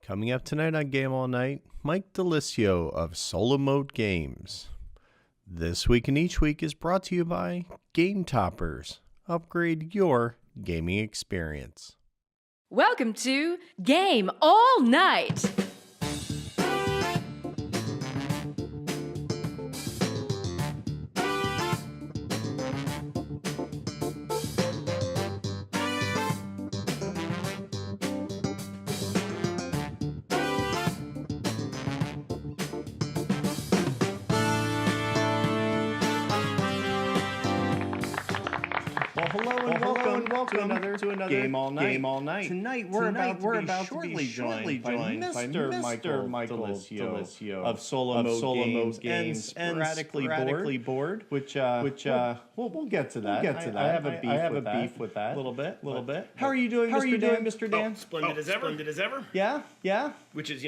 Coming up tonight on Game All Night, Mike Dilisio of Solo Mode Games. This Week and Each Week is brought to you by Game Toppers. Upgrade your gaming experience. Welcome to Game All Night. Welcome to another Game All Night. Tonight we're about to be shortly joined by Mr. Michael Dilisio of Solo Mode Games and sporadically bored, which we'll get to that. I have a beef with that. A little bit. How are you doing, Mr. Dan? Splendid as ever. Yeah. Which is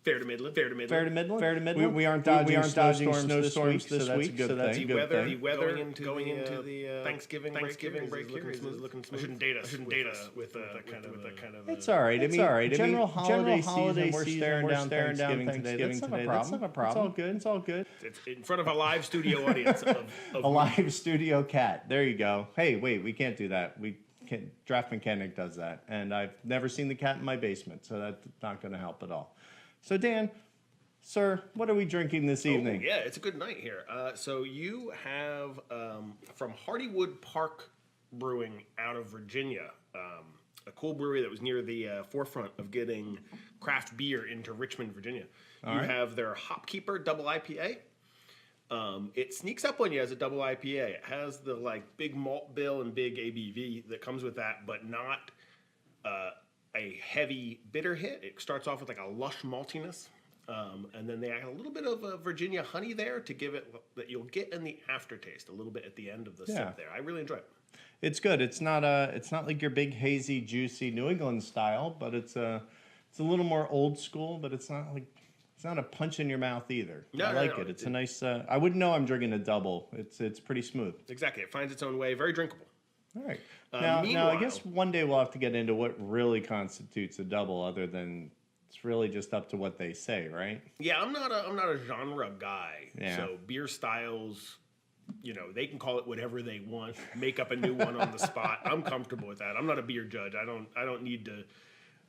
fair to middling. We aren't dodging snowstorms this week, so that's a good thing. The weather going into the Thanksgiving break here is looking smooth. I shouldn't date us with that kind of. It's all right. General holiday season. We're staring down Thanksgiving today. That's not a problem. It's all good. It's in front of a live studio audience of a live studio cat. There you go. Hey, wait, we can't do that. Draft Mechanic does that, and I've never seen the cat in my basement, so that's not going to help at all. So Dan, sir, what are we drinking this evening? Yeah, it's a good night here. So you have from Hardywood Park Brewing out of Virginia, a cool brewery that was near the forefront of getting craft beer into Richmond, Virginia. You have their Hopkeeper Double IPA. It sneaks up on you as a double IPA. It has the big malt bill and big ABV that comes with that, but not a heavy bitter hit. It starts off with a lush maltiness, and then they add a little bit of Virginia honey there to give it that you'll get in the aftertaste a little bit at the end of the sip there. I really enjoy it. It's good. It's not like your big hazy, juicy New England style, but it's a little more old school. But it's not a punch in your mouth either. I like it. It's a nice. I wouldn't know I'm drinking a double. It's pretty smooth. Exactly. It finds its own way. Very drinkable. All right. Now, I guess one day we'll have to get into what really constitutes a double, other than it's really just up to what they say, right? Yeah, I'm not a genre guy. Yeah. So beer styles, they can call it whatever they want, make up a new one on the spot. I'm comfortable with that. I'm not a beer judge. I don't need to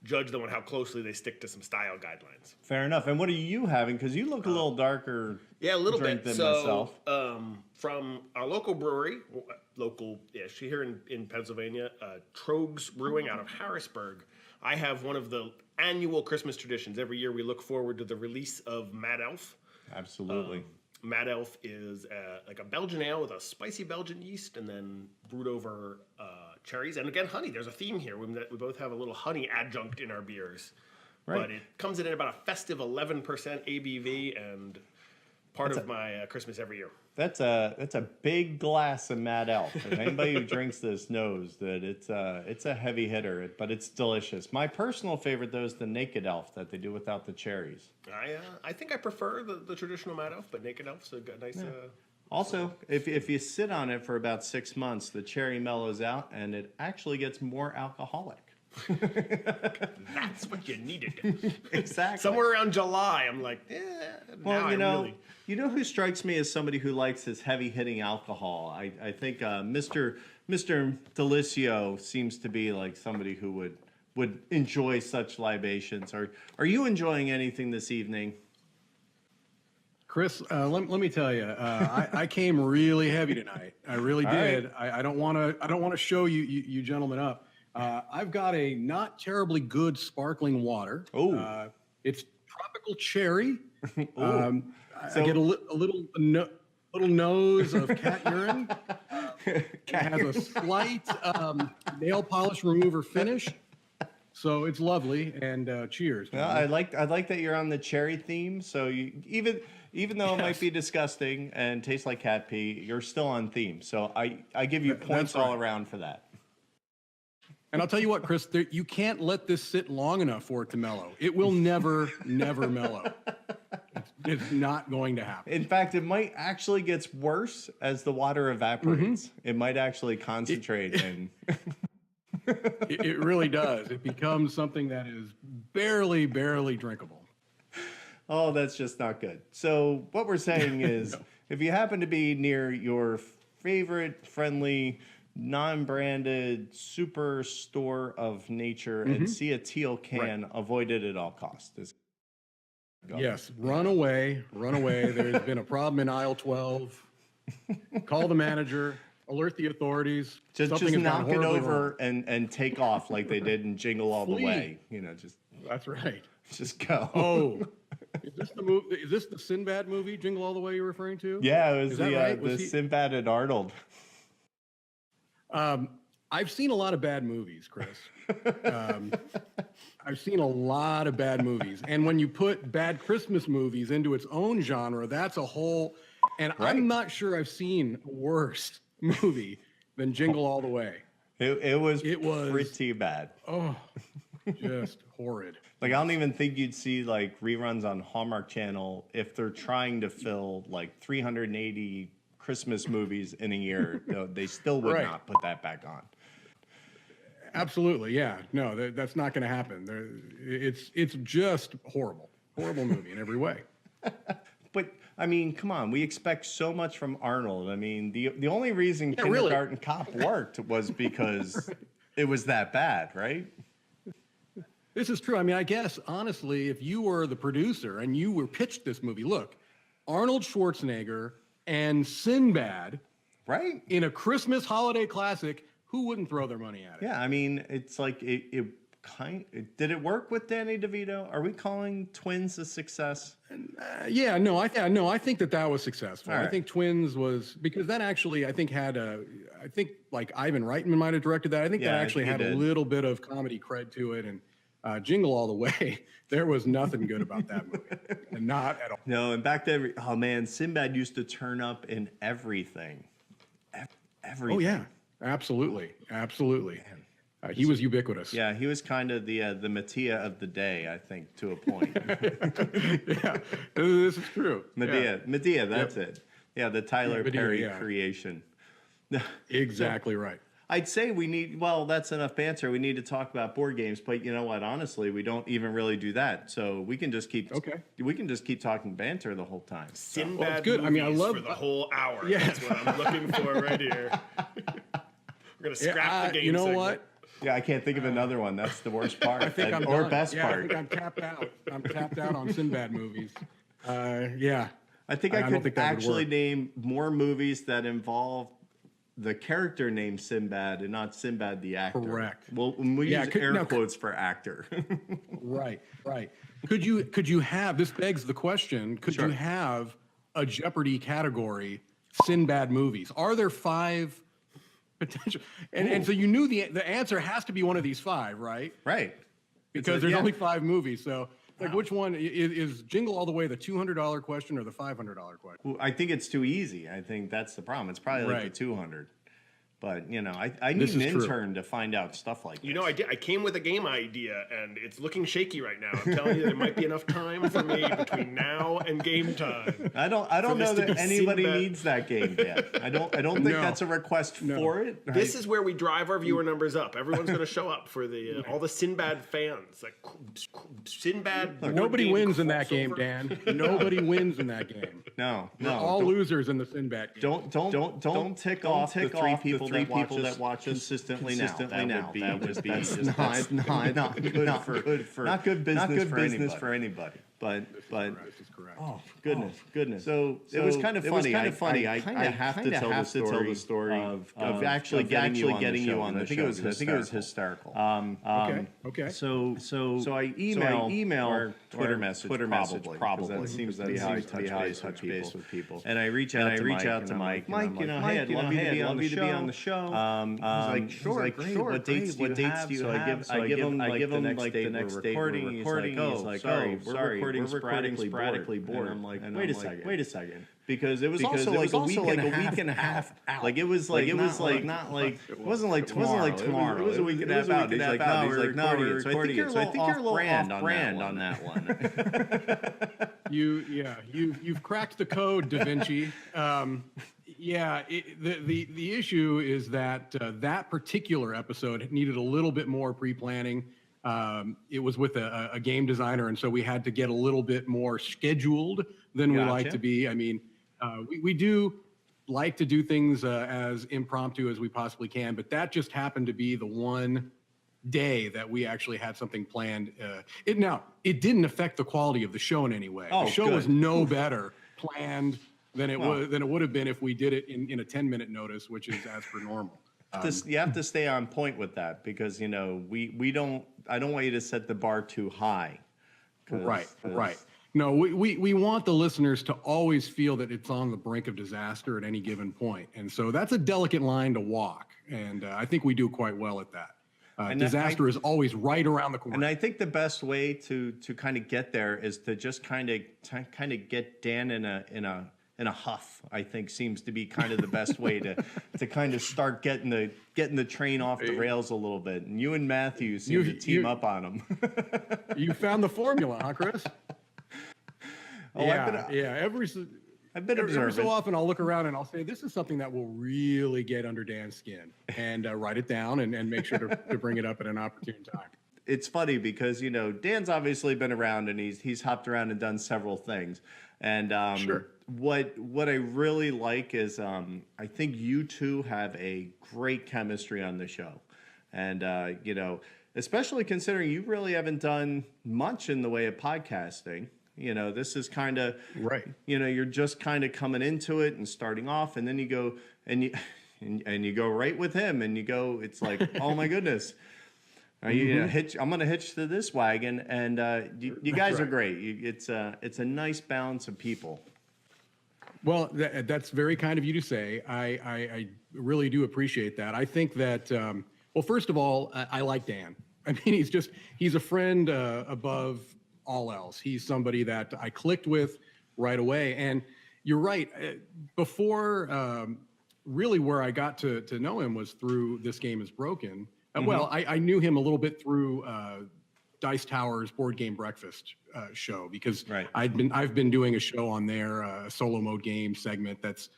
judge them on how closely they stick to some style guidelines. Fair enough. And what are you having? Because you look a little darker. Yeah, a little bit. Than myself. From our local brewery, here in Pennsylvania, Trogs Brewing out of Harrisburg, I have one of the annual Christmas traditions. Every year we look forward to the release of Mad Elf. Absolutely. Mad Elf is a Belgian ale with a spicy Belgian yeast and then brewed over cherries. And again, honey. There's a theme here. We both have a little honey adjunct in our beers. Right. But it comes in at about a festive 11% ABV and part of my Christmas every year. That's a big glass of Mad Elf. And anybody who drinks this knows that it's a heavy hitter, but it's delicious. My personal favorite, though, is the Naked Elf that they do without the cherries. I think I prefer the traditional Mad Elf, but Naked Elf's a nice. Yeah. Also, if you sit on it for about 6 months, the cherry mellows out and it actually gets more alcoholic. That's what you needed. Exactly. Somewhere around July, I'm like, well, you know who strikes me as somebody who likes his heavy-hitting alcohol? I think Mr. Dilisio seems to be like somebody who would enjoy such libations. Are you enjoying anything this evening? Chris, let me tell you, I came really heavy tonight. I really did. Right. I don't want to show you gentlemen up. I've got a not terribly good sparkling water. Oh, it's tropical cherry. I get a little nose of cat urine. It has a slight nail polish remover finish. So it's lovely, and cheers. Well, I like that you're on the cherry theme. So you even though it might be disgusting and taste like cat pee, you're still on theme. So I give you points all around for that. And I'll tell you what, Chris, you can't let this sit long enough for it to mellow. It will never mellow. It's not going to happen. In fact, it might actually get worse as the water evaporates. Mm-hmm. It might actually concentrate and. It really does. It becomes something that is barely drinkable. Oh, that's just not good. So what we're saying is, No. if you happen to be near your favorite friendly, non-branded superstore of nature and see a teal can, avoid it at all costs. Yes, run away. There's been a problem in aisle 12. Call the manager, alert the authorities. Just Something has gone knock it horribly over wrong. and take off like they did in Jingle All the Flee. Way. That's right. Just go. Oh, is this the movie? Is this the Sinbad movie, Jingle All the Way, you're referring to? Yeah, it was Is that right? the Sinbad and Arnold. I've seen a lot of bad movies, Chris. I've seen a lot of bad movies, and when you put bad Christmas movies into its own genre, that's a whole. And I'm not sure I've seen a worse movie than Jingle All the Way. It was pretty bad. Oh, just horrid. Like, I don't even think you'd see like reruns on Hallmark Channel if they're trying to fill like 380 Christmas movies in a year. They still would not put that back on. Absolutely, yeah. No, that's not going to happen. It's just horrible movie in every way. But I mean, come on, we expect so much from Arnold. I mean, the only reason Kindergarten Cop worked was because it was that bad, right? This is true. I mean, I guess, honestly, if you were the producer and you were pitched this movie, look, Arnold Schwarzenegger and Sinbad, right, in a Christmas holiday classic, who wouldn't throw their money at it? Yeah, I mean, it's like did it work with Danny DeVito? Are we calling Twins a success? I think that was successful. Right. I think Twins was, because that actually, I think like Ivan Reitman might have directed that. I think that actually had a little bit of comedy cred to it, and Jingle All the Way, there was nothing good about that movie, and not at all. No, and back then, oh man, Sinbad used to turn up in everything. Everything. Oh yeah, absolutely. He was ubiquitous. Yeah, he was kind of the Mattia of the day, I think, to a point. Yeah, this is true. Medea, that's it. Yeah, the Tyler Perry creation. Exactly right. I'd say that's enough banter. We need to talk about board games, but you know what? Honestly, we don't even really do that. So we can just keep talking banter the whole time. Sinbad good. I mean, I love for the whole hour. Yeah. That's what I'm looking for right here. We're gonna scrap the game. You know segment. what? Yeah, I can't think of another one. That's the worst part. I think best part. I think I'm tapped out. I'm tapped out on Sinbad movies. Yeah. I think I could actually name more movies that involve the character named Sinbad and not Sinbad the actor. Correct. Well, we use air quotes for actor. Right. Could you have, this begs the question, could you have a Jeopardy category Sinbad movies? Are there 5 potential? And so you knew the answer has to be one of these 5, right? Right. Because there's only 5 movies. So which one is Jingle All the Way the $200 question or the $500 question? Well, I think it's too easy. I think that's the problem. It's probably like the 200. But, I need an intern to find out stuff like this. I came with a game idea, and it's looking shaky right now. I'm telling you, there might be enough time for me between now and game time. I don't know that anybody needs that game yet. I don't think that's a request for it. Right? This is where we drive our viewer numbers up. Everyone's going to show up for all the Sinbad fans. Like Sinbad. Look, nobody wins in that game, Dan. Nobody wins in that game. No. We're all losers in the Sinbad game. Don't tick off the 3 people that watch consistently now. That would be not good business for anybody. But oh goodness. So it was kind of funny. I have to tell the story of actually getting you on the show. I think it was hysterical. Okay. So I email or Twitter message probably. That seems to be how I touch base with people. And I reach out to Mike. Mike, hey, I'd love you to be on the show. He's like, sure. What dates do you have? So I give him the next date we're recording. He's like, sorry, we're recording sporadically bored. And I'm like, wait a second. Because it was also like a week and a half out. Like it wasn't like tomorrow. It was a week and a half out. He's like, no, we're recording it. So I think you're a little off-brand on that one. You've cracked the code, Da Vinci. The issue is that that particular episode needed a little bit more pre-planning. it was with a game designer, and so we had to get a little bit more scheduled than we like to be. I mean, we do like to do things as impromptu as we possibly can, but that just happened to be the one day that we actually had something planned. It didn't affect the quality of the show in any way. The show was no better planned than it would have been if we did it in a 10-minute notice, which is as per normal. You have to stay on point with that because I don't want you to set the bar too high. Right. No, we want the listeners to always feel that it's on the brink of disaster at any given point. And so that's a delicate line to walk. And I think we do quite well at that. Disaster is always right around the corner. And I think the best way to kind of get there is to just kind of get Dan in a huff. I think seems to be kind of the best way to kind of start getting the train off the rails a little bit. And you and Matthew seem to team up on him. You found the formula, huh, Chris? I've been observing. Every so often I'll look around and I'll say, this is something that will really get under Dan's skin, and write it down and make sure to bring it up at an opportune time. It's funny because, Dan's obviously been around and he's hopped around and done several things. And Sure. What I really like is I think you two have a great chemistry on the show. And, especially considering you really haven't done much in the way of podcasting. This is kind of right. You're just kind of coming into it and starting off, and then you go and you go right with him, and you go. It's like, oh my goodness, are you I'm going to hitch to this wagon, and you guys are great. It's a nice balance of people. Well, that's very kind of you to say. I really do appreciate that. I think that well, first of all, I like Dan. I mean, he's a friend above all else. He's somebody that I clicked with right away. And you're right. Before, really where I got to know him was through This Game Is Broken. Well, I knew him a little bit through Dice Tower's Board Game Breakfast show, because I've been doing a show on there, a solo mode game segment that's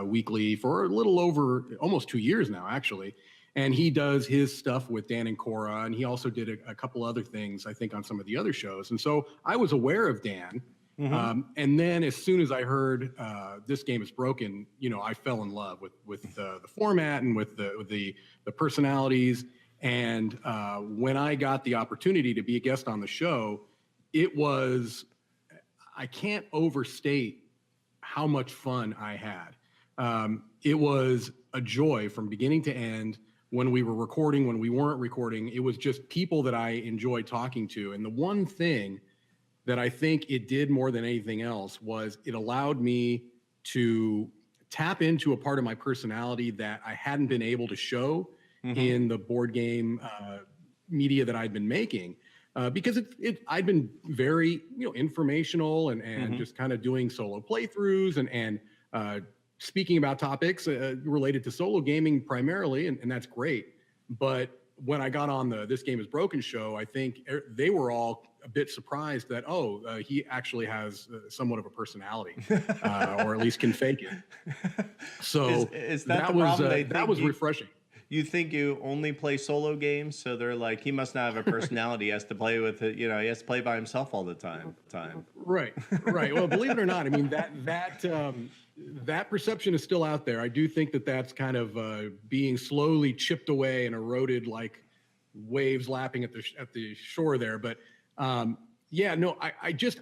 weekly for a little over almost 2 years now, actually. And he does his stuff with Dan and Cora, and he also did a couple other things, I think, on some of the other shows. And so I was aware of Dan. And then as soon as I heard This Game Is Broken, I fell in love with the format and with the personalities. And when I got the opportunity to be a guest on the show, I can't overstate how much fun I had. It was a joy from beginning to end. When we were recording, when we weren't recording, it was just people that I enjoyed talking to. And the one thing that I think it did more than anything else was it allowed me to tap into a part of my personality that I hadn't been able to show in the board game media that I'd been making. Because I'd been very, informational and just kind of doing solo playthroughs and speaking about topics related to solo gaming primarily, and that's great. But when I got on the This Game Is Broken show, I think they were all a bit surprised that, he actually has somewhat of a personality, or at least can fake it. So is that the problem? That was refreshing. You think you only play solo games, so they're like, he must not have a personality. He has to play with it. He has to play by himself all the time. Right. Well, believe it or not, I mean that perception is still out there. I do think that that's kind of being slowly chipped away and eroded like waves lapping at the shore there. But I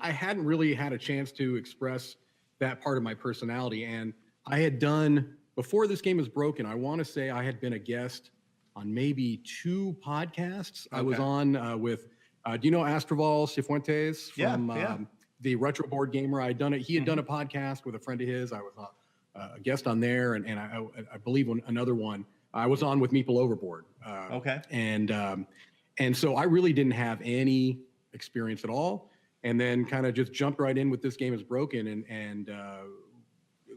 hadn't really had a chance to express that part of my personality. And I had done, before This Game Is Broken, I want to say I had been a guest on maybe 2 podcasts. Okay. I was on with, do you know Astroval Cifuentes from the Retro Board Gamer? I had done it. He had done a podcast with a friend of his. I was a guest on there, and I believe another one. I was on with Meeple Overboard. Okay. And so I really didn't have any experience at all, and then kind of just jumped right in with This Game Is Broken, and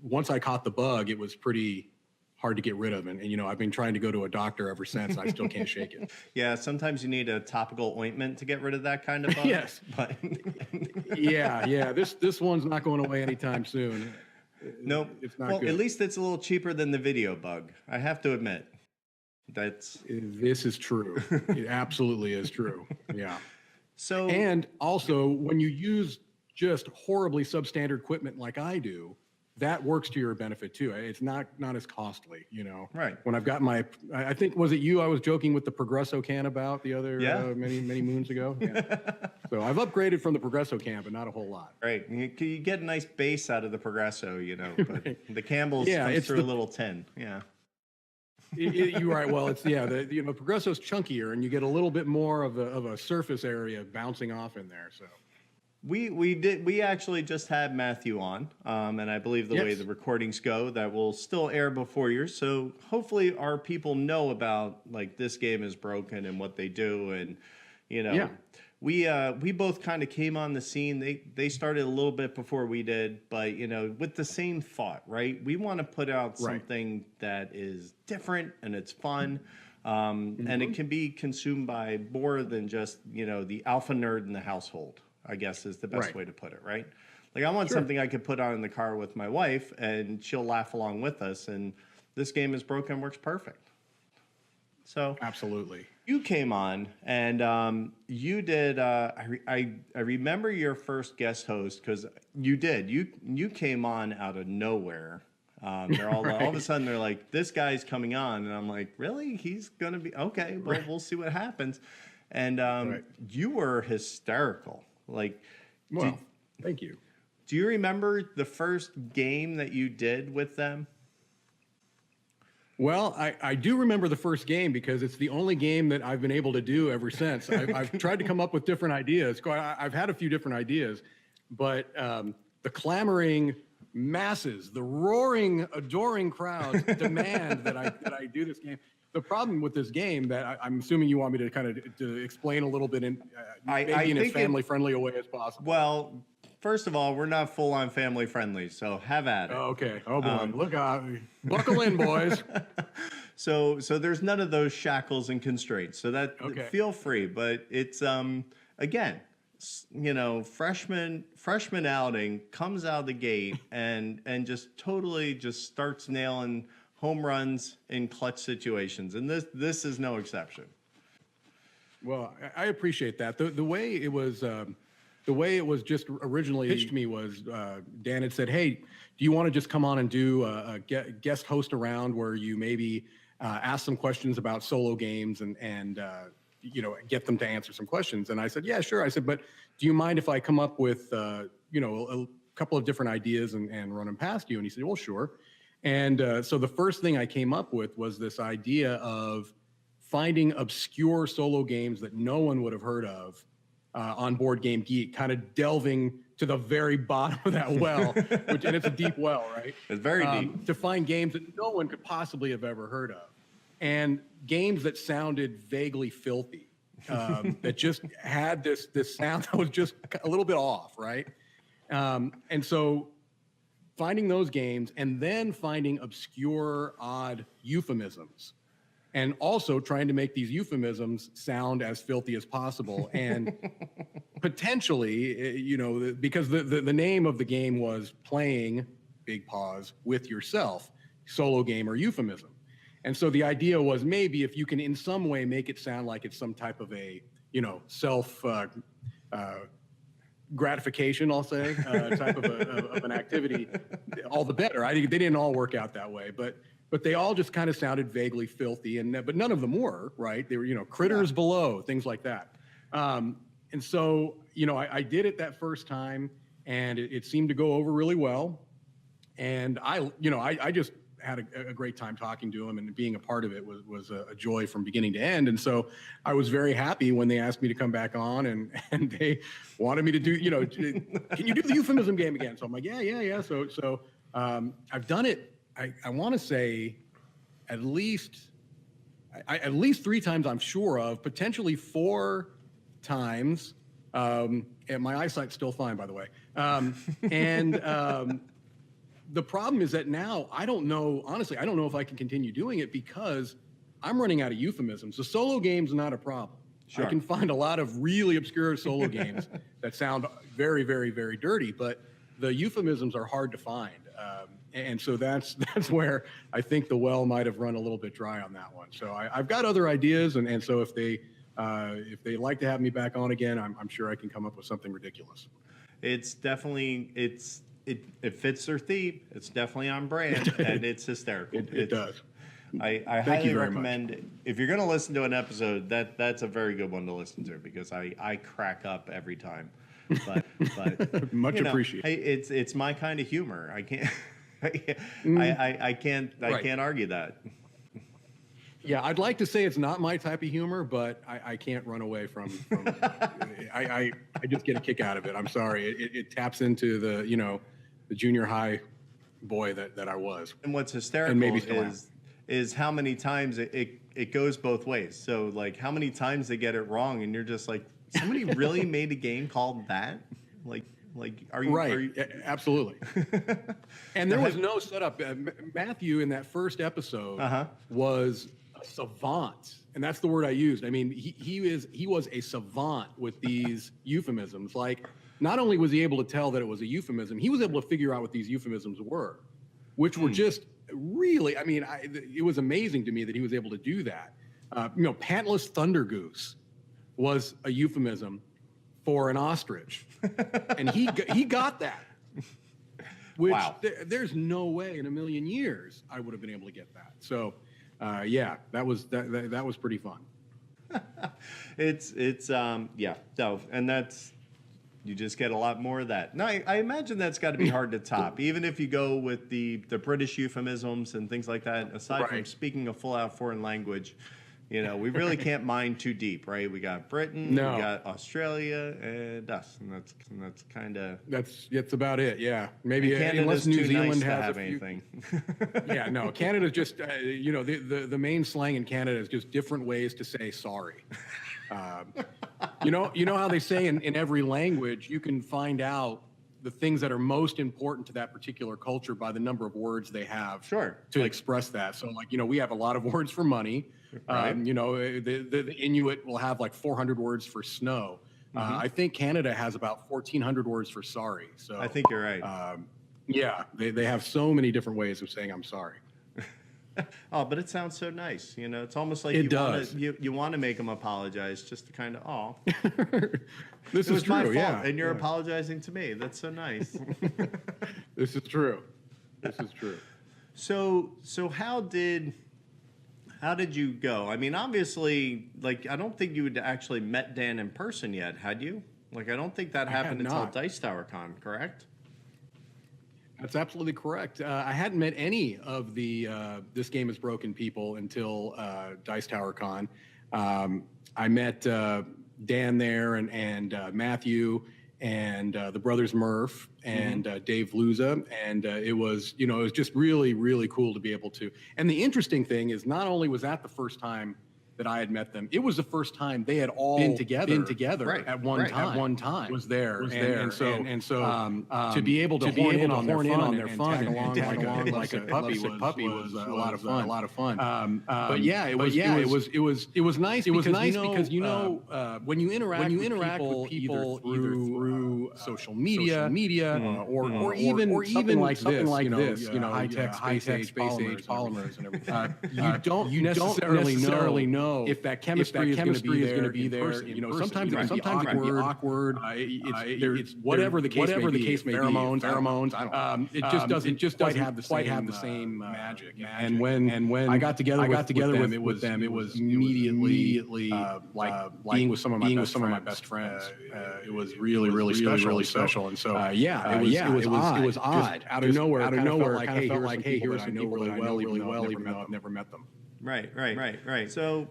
once I caught the bug, it was pretty hard to get rid of. And I've been trying to go to a doctor ever since. I still can't shake it. Yeah, sometimes you need a topical ointment to get rid of that kind of bug. Yes. But yeah. This one's not going away anytime soon. Nope. It's not good. At least it's a little cheaper than the video bug, I have to admit. This is true. It absolutely is true. Yeah. So, and also when you use just horribly substandard equipment like I do, that works to your benefit too. It's not as costly, you know. Right. When I've got I think, was it you I was joking with the Progresso can about the other many moons ago? Yeah. So I've upgraded from the Progresso can, but not a whole lot. Right. You get a nice base out of the Progresso, you know, but right. The Campbell's comes through a little tin. Yeah. You're right. Well, it's the Progresso's chunkier, and you get a little bit more of a surface area bouncing off in there. So we actually just had Matthew on, and I believe the way the recordings go, that will still air before yours. So hopefully our people know about like this game is broken and what they do, and you know. Yeah. We both kind of came on the scene. They started a little bit before we did, but you know, with the same thought, right? We want to put out something that is different and it's fun, and it can be consumed by more than just the alpha nerd in the household, I guess is the best way to put it, right? Like I want something I could put on in the car with my wife and she'll laugh along with us. And this game is broken works perfect. So absolutely. You came on and you did. I remember your first guest host because you did. You came on out of nowhere. They're all of a sudden they're like, this guy's coming on, and I'm like, really? He's gonna be okay? Well, we'll see what happens. And you were hysterical. Like, well, thank you. Do you remember the first game that you did with them? Well, I do remember the first game because it's the only game that I've been able to do ever since. I've tried to come up with different ideas. I've had a few different ideas, but the clamoring masses, the roaring, adoring crowds demand that I do this game. The problem with this game that I'm assuming you want me to kind of to explain a little bit in maybe in as family-friendly a way as possible. Well, first of all, we're not full-on family-friendly, so have at it. Oh, okay. Oh, boy. Look out. Buckle in, boys. So there's none of those shackles and constraints. So that feel free, but it's again, freshman outing comes out of the gate and just totally just starts nailing home runs in clutch situations, and this is no exception. Well, I appreciate that. The way it was. The way it was just originally pitched to me was Dan had said, hey, do you want to just come on and do a guest host around where you maybe ask some questions about solo games and get them to answer some questions? And I said, yeah, sure. I said, but do you mind if I come up with, a couple of different ideas and run them past you? And he said, well, sure. And so the first thing I came up with was this idea of finding obscure solo games that no one would have heard of on Board Game Geek, kind of delving to the very bottom of that well, and it's a deep well, right? It's very deep. To find games that no one could possibly have ever heard of, and games that sounded vaguely filthy, that just had this sound that was just a little bit off, right? And so finding those games and then finding obscure, odd euphemisms. And also trying to make these euphemisms sound as filthy as possible, and potentially, because the name of the game was playing Big Pause with yourself, solo game or euphemism, and so the idea was maybe if you can in some way make it sound like it's some type of a self gratification, I'll say, type of an activity, all the better. They didn't all work out that way, but they all just kind of sounded vaguely filthy, but none of them were, right? They were, critters below, things like that. And so, I did it that first time, and it seemed to go over really well. And I just had a great time talking to him, and being a part of it was a joy from beginning to end. And so I was very happy when they asked me to come back on, and they wanted me to do, can you do the euphemism game again? So I'm like, yeah. So I've done it. I want to say at least 3 times I'm sure of, potentially 4 times. And my eyesight's still fine, by the way. The problem is that now I don't know if I can continue doing it because I'm running out of euphemisms. The solo game's not a problem. Sure. I can find a lot of really obscure solo games that sound very, very, very dirty, but the euphemisms are hard to find. And so that's where I think the well might have run a little bit dry on that one. So I've got other ideas, and so if they like to have me back on again, I'm sure I can come up with something ridiculous. It's definitely it fits their theme. It's definitely on brand, and it's hysterical. It does. I highly recommend if you're going to listen to an episode, that's a very good one to listen to, because I crack up every time. But much appreciated. Hey, it's my kind of humor. I can't I can't argue that. Yeah, I'd like to say it's not my type of humor, but I can't run away from I just get a kick out of it. I'm sorry. It taps into the junior high boy that I was. And what's hysterical is how many times it goes both ways. So like how many times they get it wrong, and you're just like, somebody really made a game called that? Like are you right? Are you... Absolutely. And there was no setup. Matthew in that first episode was a savant, and that's the word I used. I mean, he was a savant with these euphemisms. Like, not only was he able to tell that it was a euphemism, he was able to figure out what these euphemisms were, which were just really, I mean, it was amazing to me that he was able to do that. Pantless thunder goose was a euphemism for an ostrich, and he got that. Which there's no way in a million years I would have been able to get that. So, yeah, that was pretty fun. So, and that's, you just get a lot more of that. Now, I imagine that's got to be hard to top, even if you go with the British euphemisms and things like that. Aside from speaking a full-out foreign language, we really can't mine too deep, right? We got Britain, we got Australia, and us, and that's kind of that's about it. Yeah, maybe unless New Zealand has anything. Yeah, no, Canada's just the main slang in Canada is just different ways to say sorry. You know how they say in every language you can find out the things that are most important to that particular culture by the number of words they have to express that. So we have a lot of words for money. Right. The Inuit will have like 400 words for snow. I think Canada has about 1,400 words for sorry. So I think you're right. Yeah, they have so many different ways of saying I'm sorry. Oh, but it sounds so nice. It's almost like you want to make them apologize, just to kind of, this is true, my fault, and you're apologizing to me. That's so nice. This is true. So how did you go? I mean, obviously, I don't think you had actually met Dan in person yet, had you? I don't think that happened until Dice Tower Con, correct? That's absolutely correct. I hadn't met any of the This Game is Broken people until Dice Tower Con. I met Dan there and Matthew and the brothers Murph and Dave Luza, and it was just really, really cool to be able to. And the interesting thing is, not only was that the first time that I had met them, it was the first time they had all been together at one time. Was there, and so to be able to horn in on their fun and tag along like a puppy was a lot of fun. But yeah, it was nice. It was nice because when you interact with people either through social media, or even something like this, high tech space age polymers and everything, you don't necessarily know if that chemistry is going to be there. Sometimes it can be awkward. It's whatever the case may be. Pheromones. It just doesn't quite have the same magic. And when I got together with them, it was immediately like being with some of my best friends. It was really special. And so it was odd. Out of nowhere, I kind of felt like, hey, here's some people that I know really well, even though I've never met them. Right. So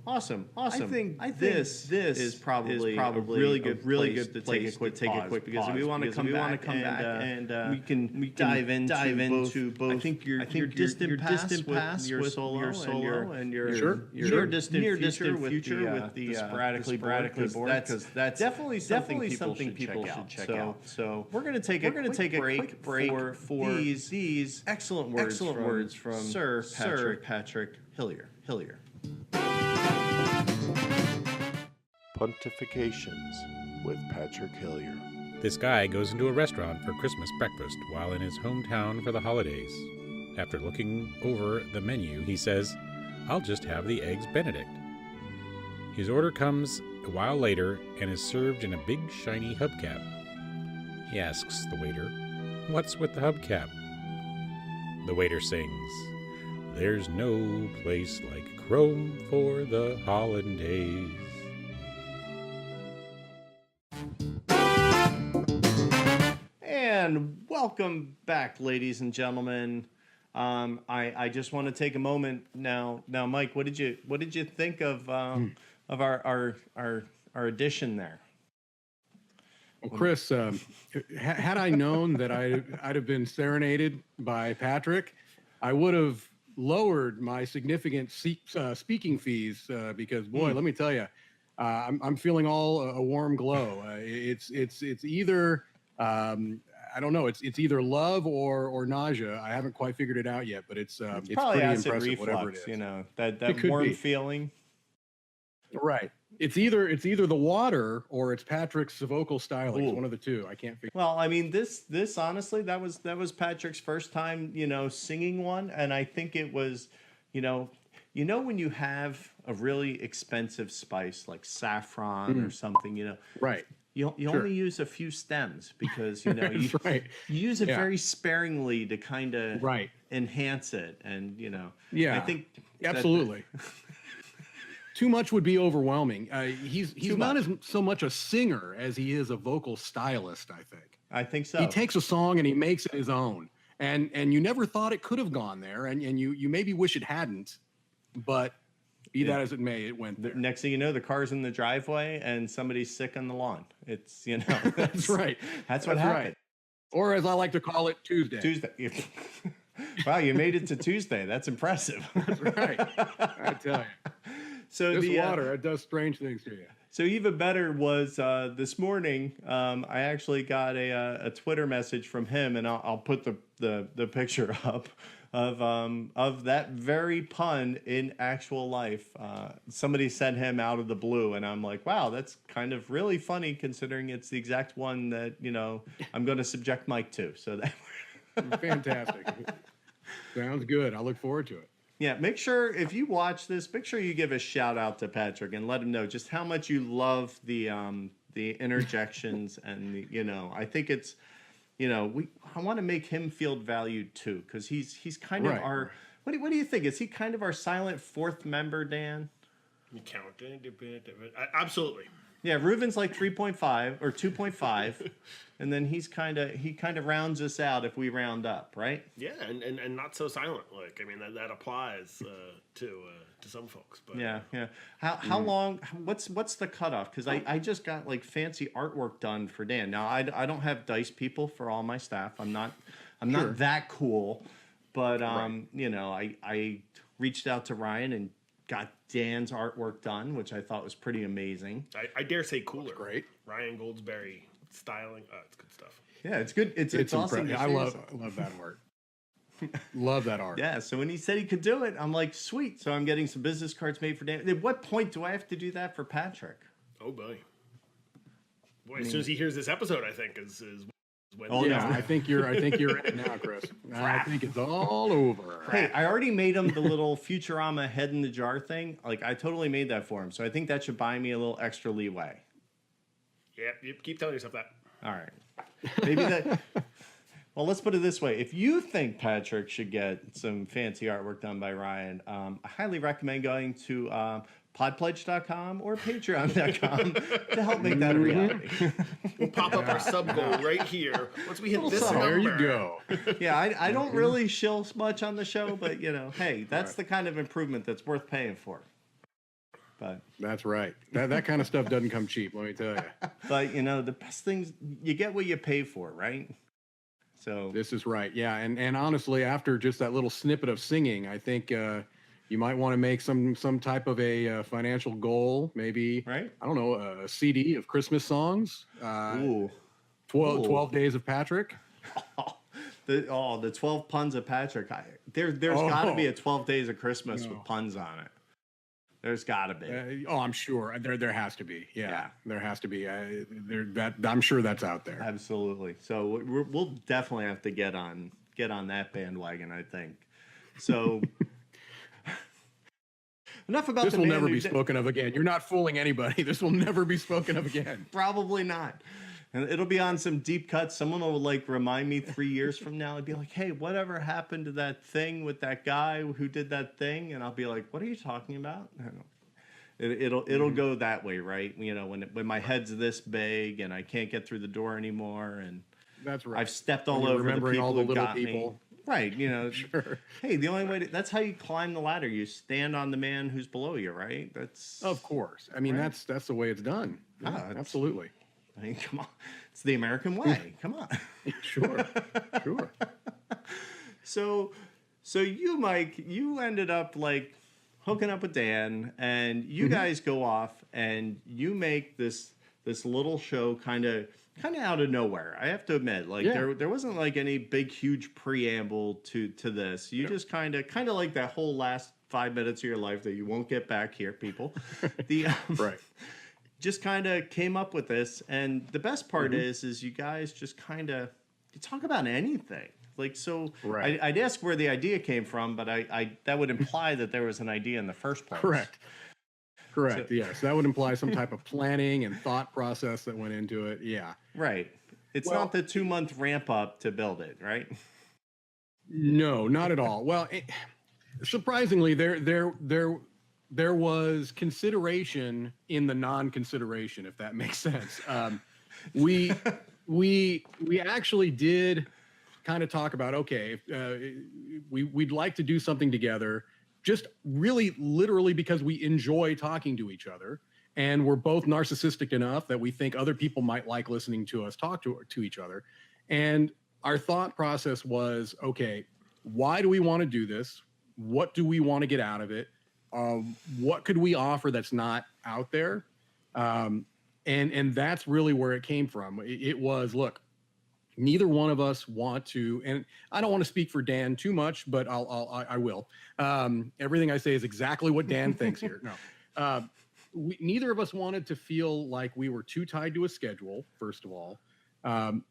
awesome. I think this is probably a really good to take a quick because we want to come back and we can dive into both. I think your distant past with your solo and your distant future with the sporadically board, because that's definitely something people should check out. So we're gonna take a quick break for these excellent words from Sir Patrick Hillier. Pontifications with Patrick Hillier. This guy goes into a restaurant for Christmas breakfast while in his hometown for the holidays. After looking over the menu, he says, "I'll just have the Eggs Benedict." His order comes a while later and is served in a big shiny hubcap. He asks the waiter, "What's with the hubcap?" The waiter sings, "There's no place like Chrome for the holidays." And welcome back, ladies and gentlemen. I just want to take a moment now. Now, Mike, what did you think of our edition there? Well, Chris, had I known that I'd have been serenaded by Patrick, I would have lowered my significant speaking fees because, boy, let me tell you, I'm feeling all a warm glow. It's either I don't know. It's either love or nausea. I haven't quite figured it out yet, but it's probably pretty acid impressive. reflux, Whatever it is, you know, that warm feeling. Right. It's either the water or it's Patrick's vocal styling. It's one of the two. I can't figure. Well, I mean, this honestly, that was Patrick's first time, singing one, and I think it was, when you have a really expensive spice like saffron or something, Right. You only use a few stems because you right. you use it very sparingly to kind of enhance it, and I think absolutely. Too much would be overwhelming. He's not so much a singer as he is a vocal stylist, I think. I think so. He takes a song and he makes it his own. And you never thought it could have gone there, and you maybe wish it hadn't, but be that as it may, it went there. Next thing you know, the car's in the driveway and somebody's sick on the lawn. It's, That's right. That's what happened. Right. Or as I like to call it, Tuesday. Wow, you made it to Tuesday. That's impressive. That's right. I tell you. So this water, it does strange things to you. So even better was this morning. I actually got a Twitter message from him, and I'll put the picture up of that very pun in actual life. Somebody sent him out of the blue, and I'm like, wow, that's kind of really funny considering it's the exact one that I'm going to subject Mike to. So that fantastic. Sounds good. I look forward to it. Yeah, make sure if you watch this, make sure you give a shout out to Patrick and let him know just how much you love the interjections and I think it's I want to make him feel valued too, because he's kind of our what do you think? Is he kind of our silent fourth member, Dan? You count absolutely. Yeah, Reuven's like 3.5 or 2.5, and then he kind of rounds us out if we round up, right? Yeah, and not so silent. Like, I mean, that applies to some folks. But yeah. How long? What's the cutoff? Because I just got like fancy artwork done for Dan. Now I don't have dice people for all my staff. I'm not that cool, but I reached out to Ryan and got Dan's artwork done, which I thought was pretty amazing. I dare say cooler. That's great. Ryan Goldsberry styling. Oh, it's good stuff. Yeah, it's good. It's awesome. I love that art. Love that art. Yeah, so when he said he could do it, I'm like, sweet. So I'm getting some business cards made for Dan. At what point do I have to do that for Patrick? Oh, boy. As soon as he hears this episode, I think is when. Oh, yeah, I think you're in it now, Chris. I think it's all over. Hey, I already made him the little Futurama head in the jar thing. Like, I totally made that for him. So I think that should buy me a little extra leeway. Yep, keep telling yourself that. All right. Maybe that... Well, let's put it this way. If you think Patrick should get some fancy artwork done by Ryan, I highly recommend going to podpledge.com or patreon.com to help make that a reality. We'll pop up our sub goal right here once we hit this number. There you go. Yeah, I don't really shill much on the show, but, hey, that's the kind of improvement that's worth paying for. But that's right. That kind of stuff doesn't come cheap, let me tell you. But, the best things, you get what you pay for, right? So this is right. Yeah. And honestly, after just that little snippet of singing, I think you might want to make some type of a financial goal, maybe, right? I don't know, a CD of Christmas songs. 12 Days of Patrick. The 12 puns of Patrick. There's got to be a 12 Days of Christmas with puns on it. There's got to be. I'm sure there has to be. Yeah. There has to be. I'm sure that's out there. Absolutely. So we'll definitely have to get on that bandwagon, I think. So enough about this. Will never be spoken of again. You're not fooling anybody. This will never be spoken of again. Probably not. And it'll be on some deep cuts. Someone will like remind me 3 years from now. I'd be like, hey, whatever happened to that thing with that guy who did that thing? And I'll be like, what are you talking about? I don't know. It'll go that way, right? You know, when my head's this big and I can't get through the door anymore, and that's right. I've stepped all over the people who got me. Right, you know. Sure. Hey, the only way that's how you climb the ladder. You stand on the man who's below you, right? That's of course. I mean, right? that's the way it's done. Yeah, absolutely. I mean, come on. It's the American way. Come on. Sure. So you, Mike, you ended up like hooking up with Dan, and you guys go off and you make this little show kind of out of nowhere. I have to admit, like there wasn't like any big huge preamble to this. You just kind of like that whole last 5 minutes of your life that you won't get back here, people. Right. Just kind of came up with this, and the best part is you guys just kind of talk about anything. Like, so right. I'd ask where the idea came from, but I that would imply that there was an idea in the first place. Correct. So, yes, that would imply some type of planning and thought process that went into it. Yeah. Right. It's not the 2-month ramp up to build it, right? No, not at all. Well, surprisingly, there was consideration in the non-consideration, if that makes sense. We actually did kind of talk about, okay, we'd like to do something together, just really literally because we enjoy talking to each other, and we're both narcissistic enough that we think other people might like listening to us talk to each other. And our thought process was, okay, why do we want to do this? What do we want to get out of it? What could we offer that's not out there? And that's really where it came from. It was, look, neither one of us want to, and I don't want to speak for Dan too much, but I will. Everything I say is exactly what Dan thinks here. No, neither of us wanted to feel like we were too tied to a schedule, first of all.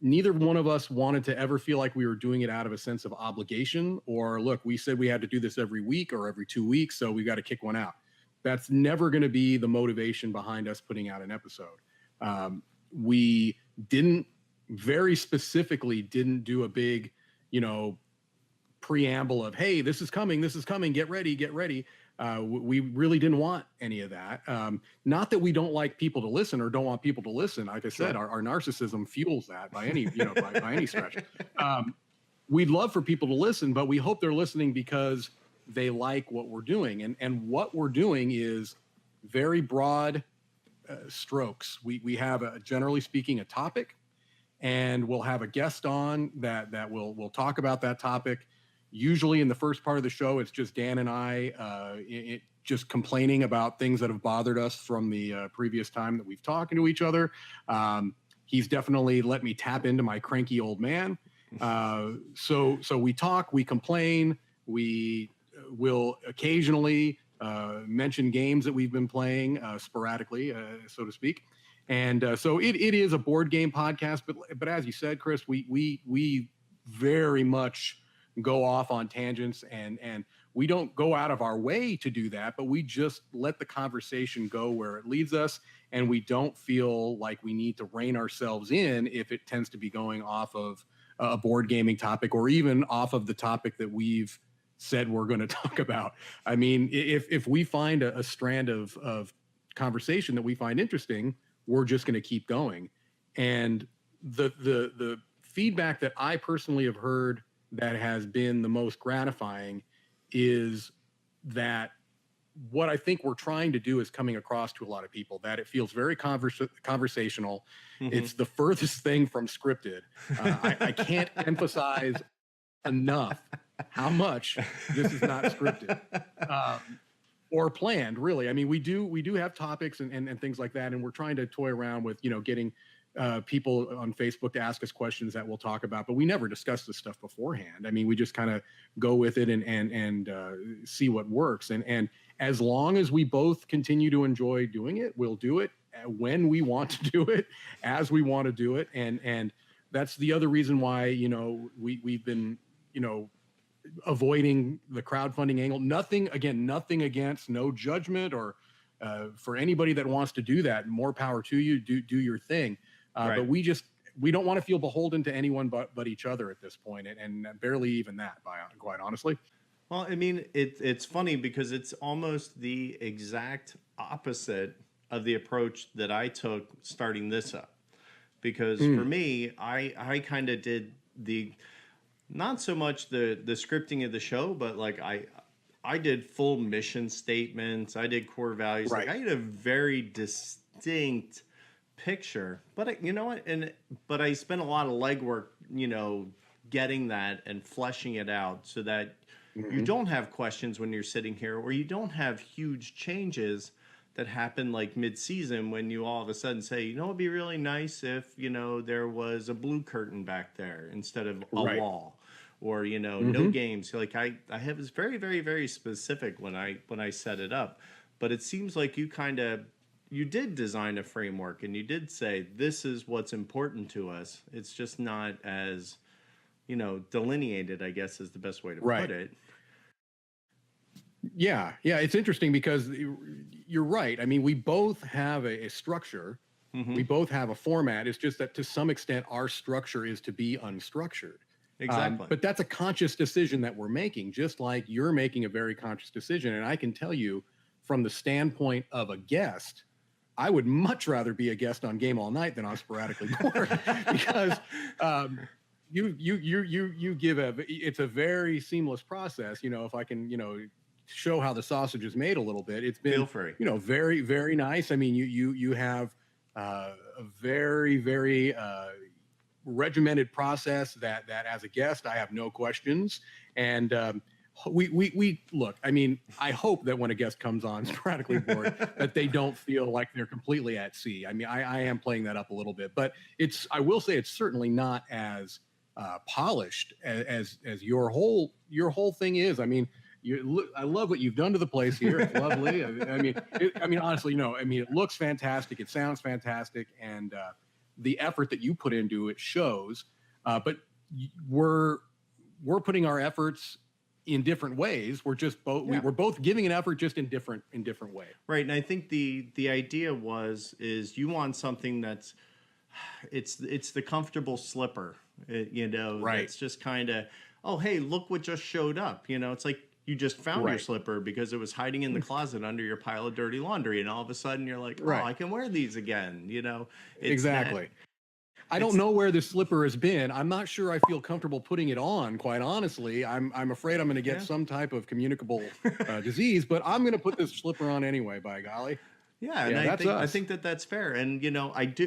Neither one of us wanted to ever feel like we were doing it out of a sense of obligation, or look, we said we had to do this every week or every 2 weeks, so we got to kick one out. That's never going to be the motivation behind us putting out an episode. We very specifically didn't do a big, preamble of, hey, this is coming, get ready. We really didn't want any of that. Not that we don't like people to listen or don't want people to listen. Like I said, our narcissism fuels that by any, by any stretch. We'd love for people to listen, but we hope they're listening because they like what we're doing. And what we're doing is very broad strokes. We have, generally speaking, a topic, and we'll have a guest on that will talk about that topic. Usually in the first part of the show, it's just Dan and I just complaining about things that have bothered us from the previous time that we've talked to each other. He's definitely let me tap into my cranky old man. So we talk, we complain, we will occasionally mention games that we've been playing sporadically, so to speak. And so it is a board game podcast, but as you said, Chris, we very much go off on tangents, and we don't go out of our way to do that, but we just let the conversation go where it leads us, and we don't feel like we need to rein ourselves in if it tends to be going off of a board gaming topic, or even off of the topic that we've said we're going to talk about. I mean, if we find a strand of conversation that we find interesting, we're just going to keep going. And the feedback that I personally have heard that has been the most gratifying is that what I think we're trying to do is coming across to a lot of people, that it feels very conversational. Mm-hmm. It's the furthest thing from scripted. I can't emphasize enough how much this is not scripted or planned, really. I mean, we do have topics and things like that, and we're trying to toy around with, getting people on Facebook to ask us questions that we'll talk about, but we never discuss this stuff beforehand. I mean, we just kind of go with it and see what works. And as long as we both continue to enjoy doing it, we'll do it when we want to do it, as we want to do it. And that's the other reason why, we've been, avoiding the crowdfunding angle. Nothing against, no judgment, or for anybody that wants to do that, more power to you. Do your thing. Right. But we don't want to feel beholden to anyone but each other at this point, and barely even that, quite honestly. Well, I mean, it's funny because it's almost the exact opposite of the approach that I took starting this up. Because for me, I kind of did not so much the scripting of the show, but like I did full mission statements. I did core values. Right. Like I had a very distinct picture, but you know what? But I spent a lot of legwork, getting that and fleshing it out so that you don't have questions when you're sitting here, or you don't have huge changes that happen like mid-season when you all of a sudden say, it'd be really nice if, there was a blue curtain back there instead of a wall, or, no games. Like I was very, very, very specific when I set it up, but it seems like you did design a framework and you did say, this is what's important to us. It's just not as, delineated, I guess is the best way to put it. Yeah, it's interesting because you're right. I mean, we both have a structure. We both have a format. It's just that to some extent, our structure is to be unstructured. Exactly. But that's a conscious decision that we're making, just like you're making a very conscious decision. And I can tell you from the standpoint of a guest, I would much rather be a guest on Game All Night than on Sporadically Bored because you give it's a very seamless process. If I can, show how the sausage is made a little bit. It's been, feel free. Very, very nice. I mean, you have a very, very regimented process that as a guest, I have no questions. And we look, I mean, I hope that when a guest comes on Sporadically Bored, that they don't feel like they're completely at sea. I mean, I am playing that up a little bit, but I will say it's certainly not as polished as your whole thing is. I mean, I love what you've done to the place here. It's lovely. I mean, honestly, it looks fantastic. It sounds fantastic. And the effort that you put into it shows, but we're putting our efforts in different ways. We're just we're both giving an effort just in different ways. Right. And I think the idea is you want something that's, it's the comfortable slipper, right. It's just kind of, oh, hey, look what just showed up. It's like, you just found your slipper because it was hiding in the closet under your pile of dirty laundry. And all of a sudden you're like, oh, I can wear these again. Exactly. I don't know where this slipper has been. I'm not sure I feel comfortable putting it on, quite honestly. I'm afraid I'm going to get some type of communicable disease, but I'm going to put this slipper on anyway, by golly. Yeah, and I think that's fair. And,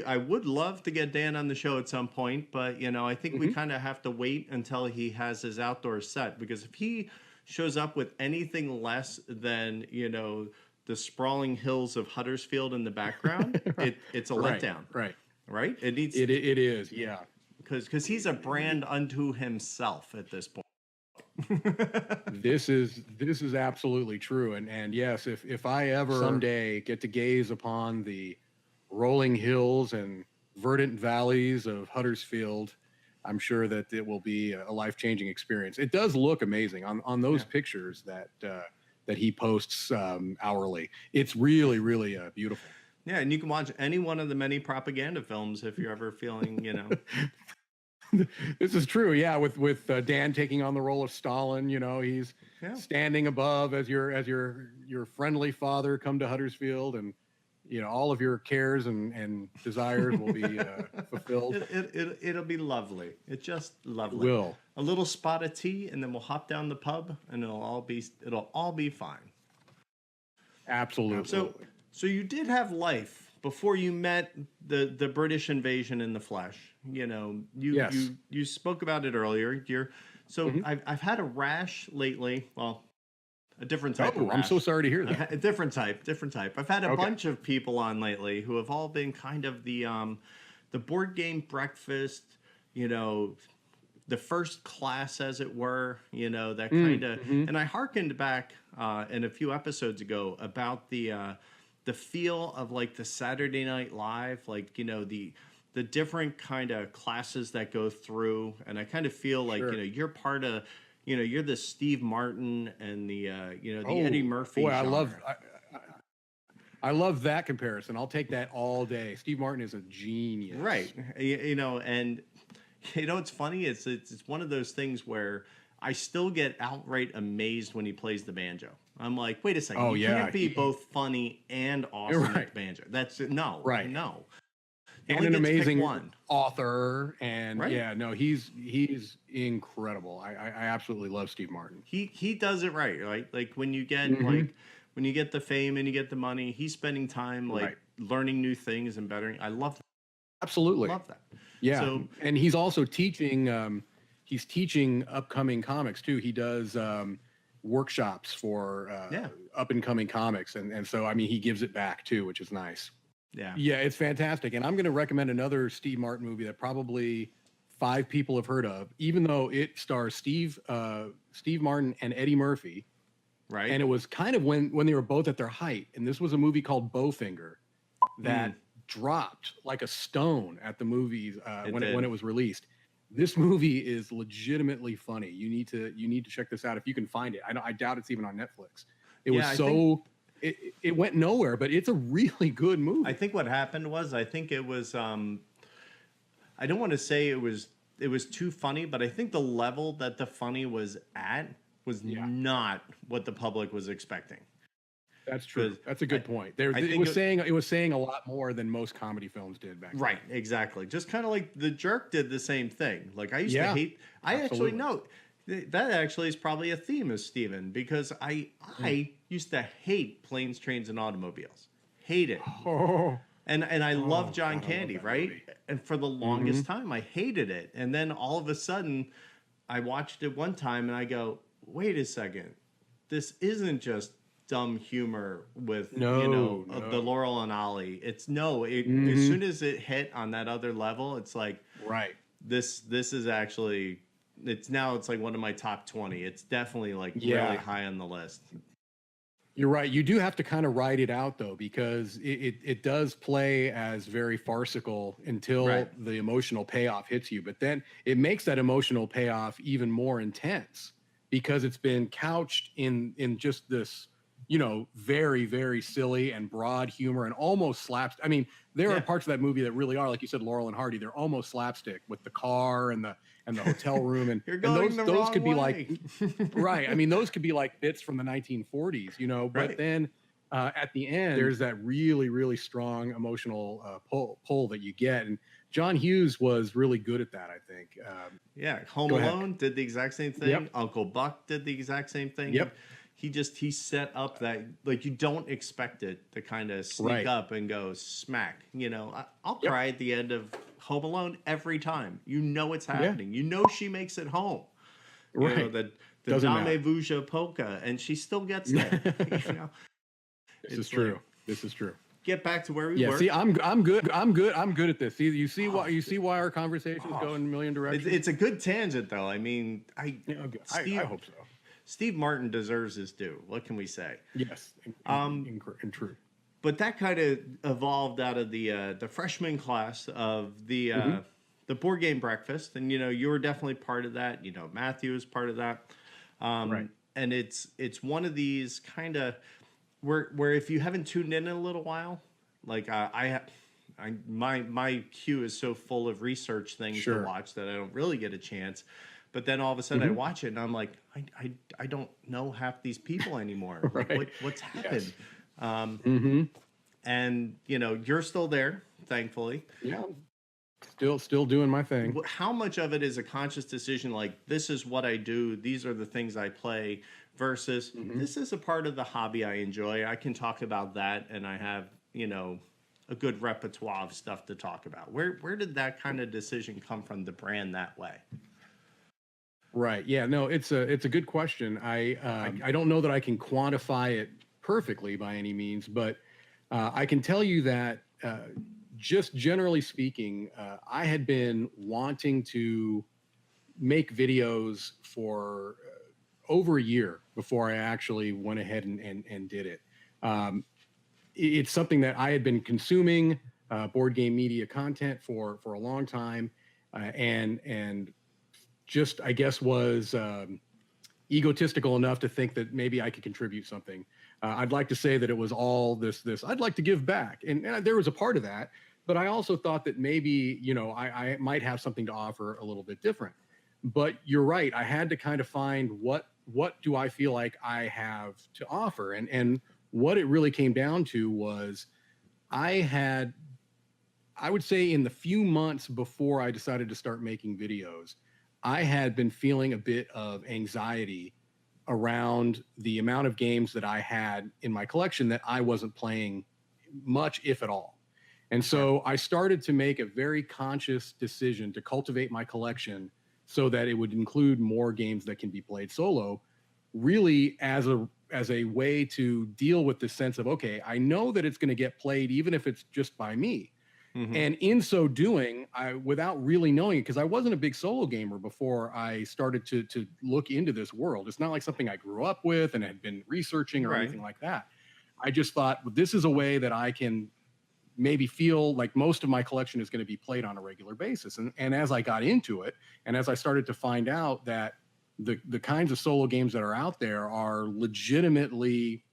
I would love to get Dan on the show at some point, but, I think we kind of have to wait until he has his outdoor set, because if he shows up with anything less than, the sprawling hills of Huddersfield in the background, it's a letdown. Right? It is, yeah. Because he's a brand unto himself at this point. This is absolutely true. And yes, if I ever someday get to gaze upon the rolling hills and verdant valleys of Huddersfield, I'm sure that it will be a life-changing experience. It does look amazing on those pictures that he posts hourly. It's really, really beautiful. Yeah, and you can watch any one of the many propaganda films if you're ever feeling, This is true. Yeah, with Dan taking on the role of Stalin, he's standing above as your friendly father come to Huddersfield, and all of your cares and desires will be fulfilled. It'll be lovely. It's just lovely. Will. A little spot of tea, and then we'll hop down the pub, and it'll all be fine. Absolutely. So you did have life before you met the British invasion in the flesh. You spoke about it earlier. I've had a rash lately. Well, a different type of rash. I'm so sorry to hear that. A different type. I've had a bunch of people on lately who have all been kind of the board game breakfast, the first class, as it were, that kind of, and I hearkened back in a few episodes ago about the feel of like the Saturday Night Live, like, the different kind of classes that go through. And I kind of feel like, you're part of, you're the Steve Martin and the Eddie Murphy. Boy, genre. I love that comparison. I'll take that all day. Steve Martin is a genius. Right. And it's funny. It's one of those things where I still get outright amazed when he plays the banjo. I'm like, wait a second. You can't be both funny and awesome at the banjo. That's no. Right. No. And an amazing author. And he's incredible. I absolutely love Steve Martin. He does it right? Like when you get when you get the fame and you get the money, he's spending time learning new things and bettering. I love that. Absolutely. Love that. Yeah. So, and he's also teaching he's teaching upcoming comics too. He does workshops for up and coming comics. And so I mean he gives it back too, which is nice. Yeah. Yeah, it's fantastic. And I'm going to recommend another Steve Martin movie that probably 5 people have heard of, even though it stars Steve Martin and Eddie Murphy. Right. And it was kind of when they were both at their height. And this was a movie called Bowfinger that dropped like a stone at the movies when it was released. This movie is legitimately funny. You need to check this out if you can find it. I doubt it's even on Netflix. It went nowhere, but it's a really good movie. I think what happened was it was I don't want to say it was too funny, but I think the level that the funny was at was not what the public was expecting. That's true. That's a good point. It was saying a lot more than most comedy films did back then. Right, exactly. Just kind of like The Jerk did the same thing. Like I used to hate. Actually know that actually is probably a theme of Steven, because I used to hate Planes, Trains, and Automobiles. Hate it. And I love John Candy, right? Movie. And for the longest time, I hated it. And then all of a sudden, I watched it one time and I go, wait a second. This isn't just dumb humor with, the Laurel and Ollie. It's as soon as it hit on that other level, it's like, this is actually, it's like one of my top 20. It's definitely like really high on the list. You're right. You do have to kind of ride it out, though, because it does play as very farcical until the emotional payoff hits you. But then it makes that emotional payoff even more intense because it's been couched in just this, very, very silly and broad humor and almost slapstick. I mean, there are parts of that movie that really are, like you said, Laurel and Hardy. They're almost slapstick with the car and the hotel room, and those could be like right. I mean, those could be like bits from the 1940s, But then at the end, there's that really, really strong emotional pull that you get, and John Hughes was really good at that, I think. Home Alone did the exact same thing. Yep. Uncle Buck did the exact same thing. Yep. He set up that, like, you don't expect it to kind of sneak up and go smack. I'll cry at the end of Home Alone every time. It's happening. She makes it home. The Dame Vuja polka, and she still gets there. This is true. This is true. Get back to where we were. See, I'm good at this. See, you see why our conversations go in a million directions. It's a good tangent, though. I mean, I hope so. Steve Martin deserves his due. What can we say? Yes, and true. But that kind of evolved out of the freshman class of the board game breakfast, and you were definitely part of that. Matthew is part of that, and it's one of these kind of where if you haven't tuned in a little while, like my queue is so full of research things to watch that I don't really get a chance. But then all of a sudden I watch it and I'm like, I don't know half these people anymore. Like, what's happened? Yes. And you're still there, thankfully. Yeah. Still doing my thing. How much of it is a conscious decision? Like, this is what I do. These are the things I play versus this is a part of the hobby I enjoy. I can talk about that. And I have, a good repertoire of stuff to talk about. Where did that kind of decision come from, the brand that way? Right. Yeah. No, it's a good question. I don't know that I can quantify it perfectly by any means, but I can tell you that just generally speaking, I had been wanting to make videos for over a year before I actually went ahead and did it. It's something that I had been consuming board game media content for a long time, and just, I guess, was egotistical enough to think that maybe I could contribute something. I'd like to say that it was all this I'd like to give back, and there was a part of that, but I also thought that maybe, I might have something to offer a little bit different. But you're right, I had to kind of find what do I feel like I have to offer, and what it really came down to was I would say in the few months before I decided to start making videos, I had been feeling a bit of anxiety around the amount of games that I had in my collection that I wasn't playing much, if at all. And so I started to make a very conscious decision to cultivate my collection so that it would include more games that can be played solo, really as a way to deal with the sense of, okay, I know that it's going to get played even if it's just by me. Mm-hmm. And in so doing, without really knowing it, because I wasn't a big solo gamer before I started to look into this world. It's not like something I grew up with and had been researching or anything like that. I just thought, well, this is a way that I can maybe feel like most of my collection is going to be played on a regular basis. And as I got into it, and as I started to find out that the kinds of solo games that are out there are legitimately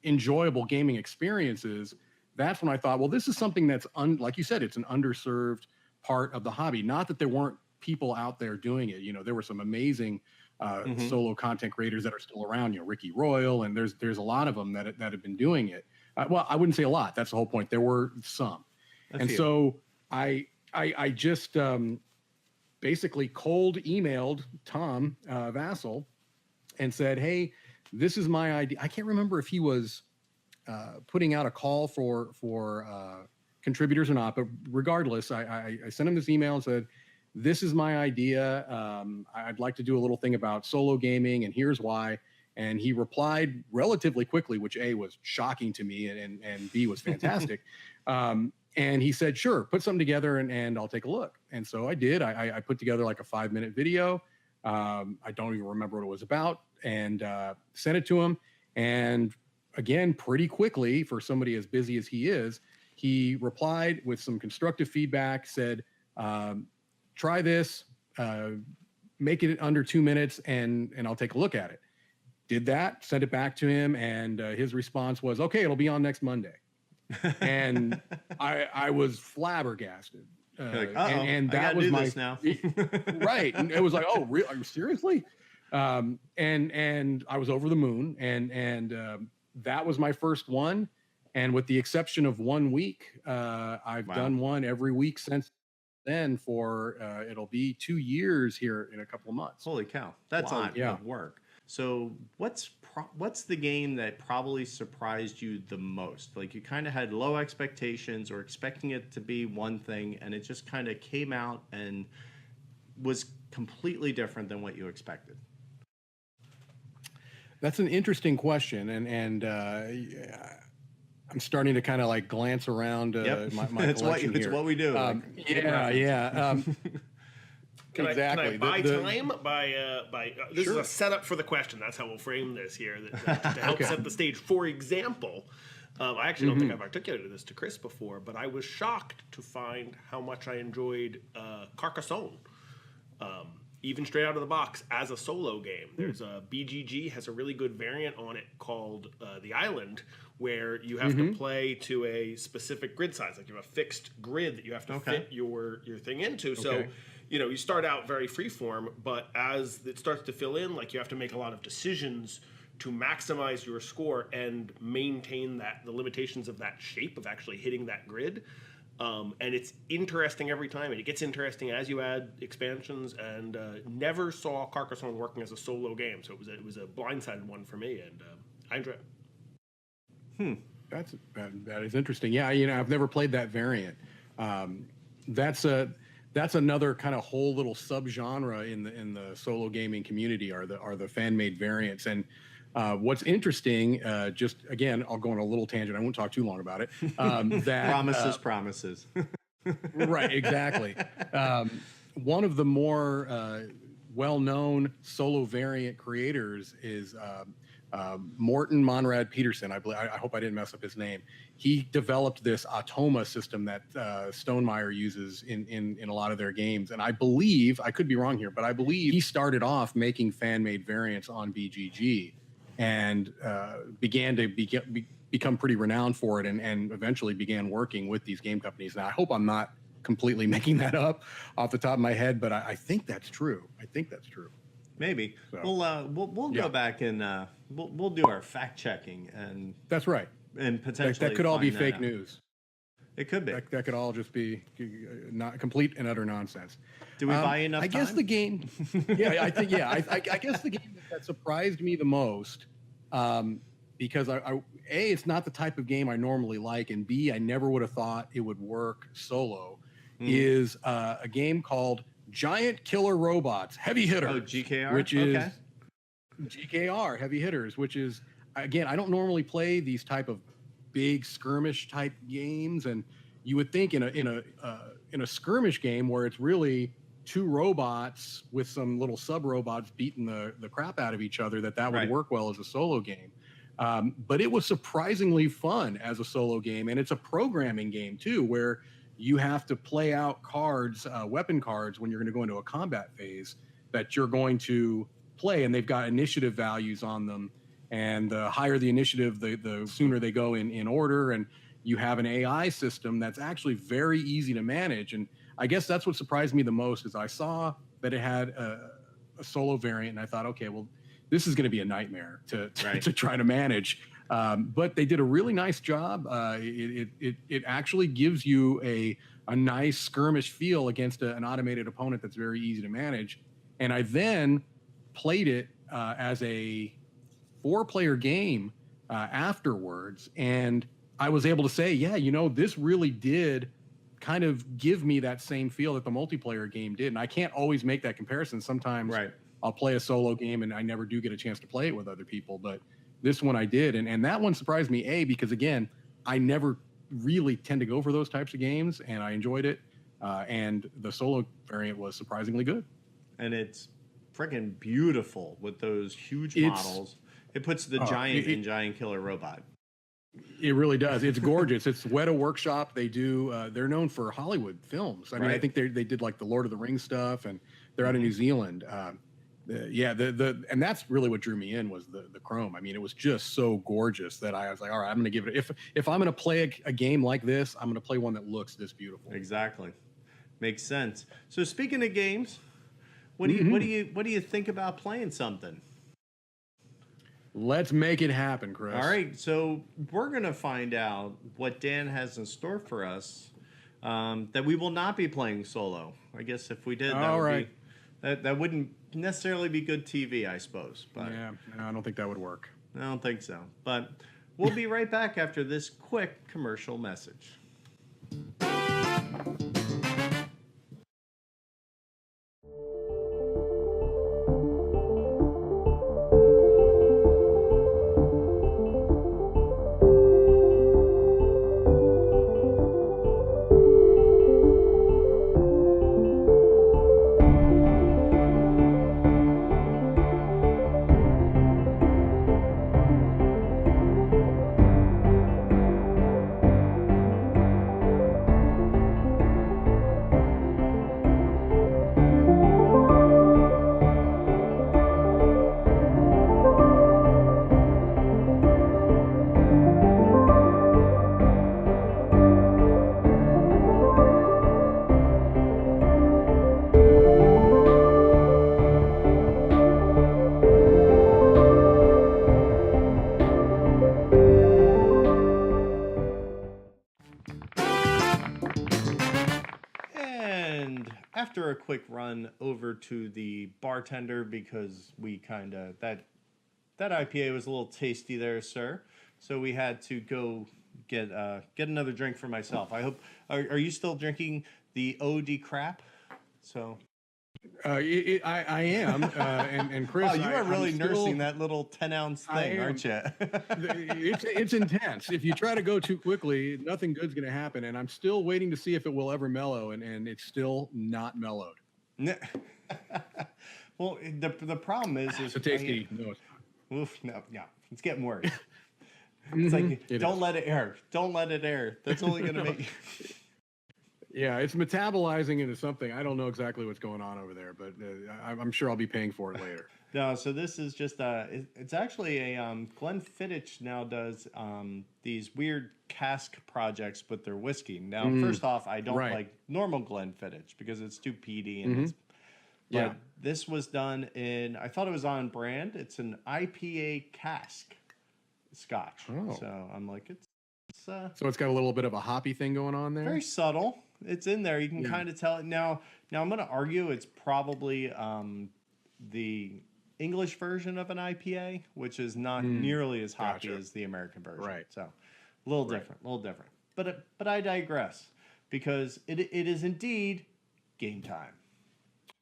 enjoyable gaming experiences, that's when I thought, well, this is something that's, like you said, it's an underserved part of the hobby. Not that there weren't people out there doing it. There were some amazing solo content creators that are still around, Ricky Royal, and there's a lot of them that have been doing it. Well, I wouldn't say a lot. That's the whole point. There were some. So I just basically cold emailed Tom Vassal and said, hey, this is my idea. I can't remember if he was putting out a call for contributors or not, but regardless, I sent him this email and said, this is my idea. I'd like to do a little thing about solo gaming, and here's why. And he replied relatively quickly, which A, was shocking to me, and B, was fantastic. And he said, sure, put something together and I'll take a look. And so I did. I put together like a 5-minute video. I don't even remember what it was about, and sent it to him. And again, pretty quickly, for somebody as busy as he is, he replied with some constructive feedback, said, try this, make it under 2 minutes, and I'll take a look at it. Did that, sent it back to him, and his response was, okay, it'll be on next Monday. And I was flabbergasted. And that was my now. Right. And it was like, oh, really? Are you seriously? And I was over the moon, and that was my first one. And with the exception of 1 week, I've done one every week since then for it'll be 2 years here in a couple of months. Holy cow. That's a lot of work. So what's the game that probably surprised you the most? Like, you kind of had low expectations or expecting it to be one thing, and it just kind of came out and was completely different than what you expected. That's an interesting question, and I'm starting to kind of like glance around my collection here. It's what we do. Can exactly. I buy time by this is a setup for the question. That's how we'll frame this here to help set the stage. For example, I actually don't think I've articulated this to Chris before, but I was shocked to find how much I enjoyed Carcassonne. Even straight out of the box as a solo game. There's a BGG has a really good variant on it called The Island, where you have to play to a specific grid size. Like, you have a fixed grid that you have to fit your thing into. So, you start out very freeform, but as it starts to fill in, like, you have to make a lot of decisions to maximize your score and maintain the limitations of that shape of actually hitting that grid. And it's interesting every time, and it gets interesting as you add expansions. And never saw Carcassonne working as a solo game, so it was a blindsided one for me, and I enjoy it. That is interesting. Yeah, I've never played that variant. That's another kind of whole little subgenre in the solo gaming community are the fan made variants. And what's interesting, just again, I'll go on a little tangent. I won't talk too long about it. That promises. Right, exactly. One of the more well-known solo variant creators is Morten Monrad Peterson. I hope I didn't mess up his name. He developed this Automa system that Stonemaier uses in a lot of their games. And I believe, I could be wrong here, but I believe he started off making fan-made variants on BGG and began to become pretty renowned for it and eventually began working with these game companies. Now, I hope I'm not completely making that up off the top of my head, but I think that's true. Maybe. So, we'll go back and we'll do our fact checking, and that's right. And potentially that could all be fake news. It could be. That could all just be not complete and utter nonsense. Do we buy enough? I guess the game. I think. I guess the game that surprised me the most, because it's not the type of game I normally like, and B, I never would have thought it would work solo. Is a game called Giant Killer Robots Heavy Hitters. Oh, GKR, which is GKR Heavy Hitters, which is, again, I don't normally play these type of big skirmish type games, and you would think in a skirmish game where it's really two robots with some little sub robots beating the crap out of each other that would work well as a solo game. But it was surprisingly fun as a solo game, and it's a programming game too, where you have to play out cards, weapon cards, when you're going to go into a combat phase that you're going to play, and they've got initiative values on them. And the higher the initiative, the sooner they go in order. And you have an AI system that's actually very easy to manage. And I guess that's what surprised me the most is I saw that it had a solo variant, and I thought, okay, well, this is going to be a nightmare to try to manage. But they did a really nice job. It actually gives you a nice skirmish feel against an automated opponent that's very easy to manage. And I then played it as a 4-player game afterwards, and I was able to say, this really did kind of give me that same feel that the multiplayer game did. And I can't always make that comparison. Sometimes I'll play a solo game and I never do get a chance to play it with other people, but this one I did. And that one surprised me, because again, I never really tend to go for those types of games, and I enjoyed it. And the solo variant was surprisingly good. And it's freaking beautiful with those huge models. It puts the giant in Giant Killer Robot. It really does. It's gorgeous. It's Weta Workshop. They do. They're known for Hollywood films. I mean, I think they did like the Lord of the Rings stuff, and they're out of New Zealand. And that's really what drew me in was the chrome. I mean, it was just so gorgeous that I was like, all right, I'm going to give it. If I'm going to play a game like this, I'm going to play one that looks this beautiful. Exactly, makes sense. So speaking of games, what do you think about playing something? Let's make it happen, Chris. All right, so we're going to find out what Dan has in store for us that we will not be playing solo. I guess if we did, that wouldn't necessarily be good TV, I suppose. But yeah, no, I don't think that would work. I don't think so. But we'll be right back after this quick commercial message. After a quick run over to the bartender because we kind of that IPA was a little tasty there, sir. So we had to go get another drink for myself. I hope are you still drinking the OD crap? So I am, and Chris. Oh, you are really nursing that little 10-ounce thing, aren't you? It's intense. If you try to go too quickly, nothing good's going to happen. And I'm still waiting to see if it will ever mellow, and it's still not mellowed. Well, Well, the problem is So tasty. No, it's not. Oof, no, it's getting worse. It's like don't let it air. Don't let it air. That's only going to make. Yeah, it's metabolizing into something. I don't know exactly what's going on over there, but I'm sure I'll be paying for it later. No, so this is just it's actually a Glenn Fittich now does these weird cask projects with their whiskey. Now, first off, I don't like normal Glenn Fittich because it's too peaty and but this was done in, I thought it was on brand. It's an IPA cask scotch. Oh. So I'm like, it's so it's got a little bit of a hoppy thing going on there. very subtle. It's in there. You can kind of tell it. Now I'm going to argue it's probably the English version of an IPA, which is not nearly as hoppy as the American version. Right. So a little different. But I digress because it is indeed game time.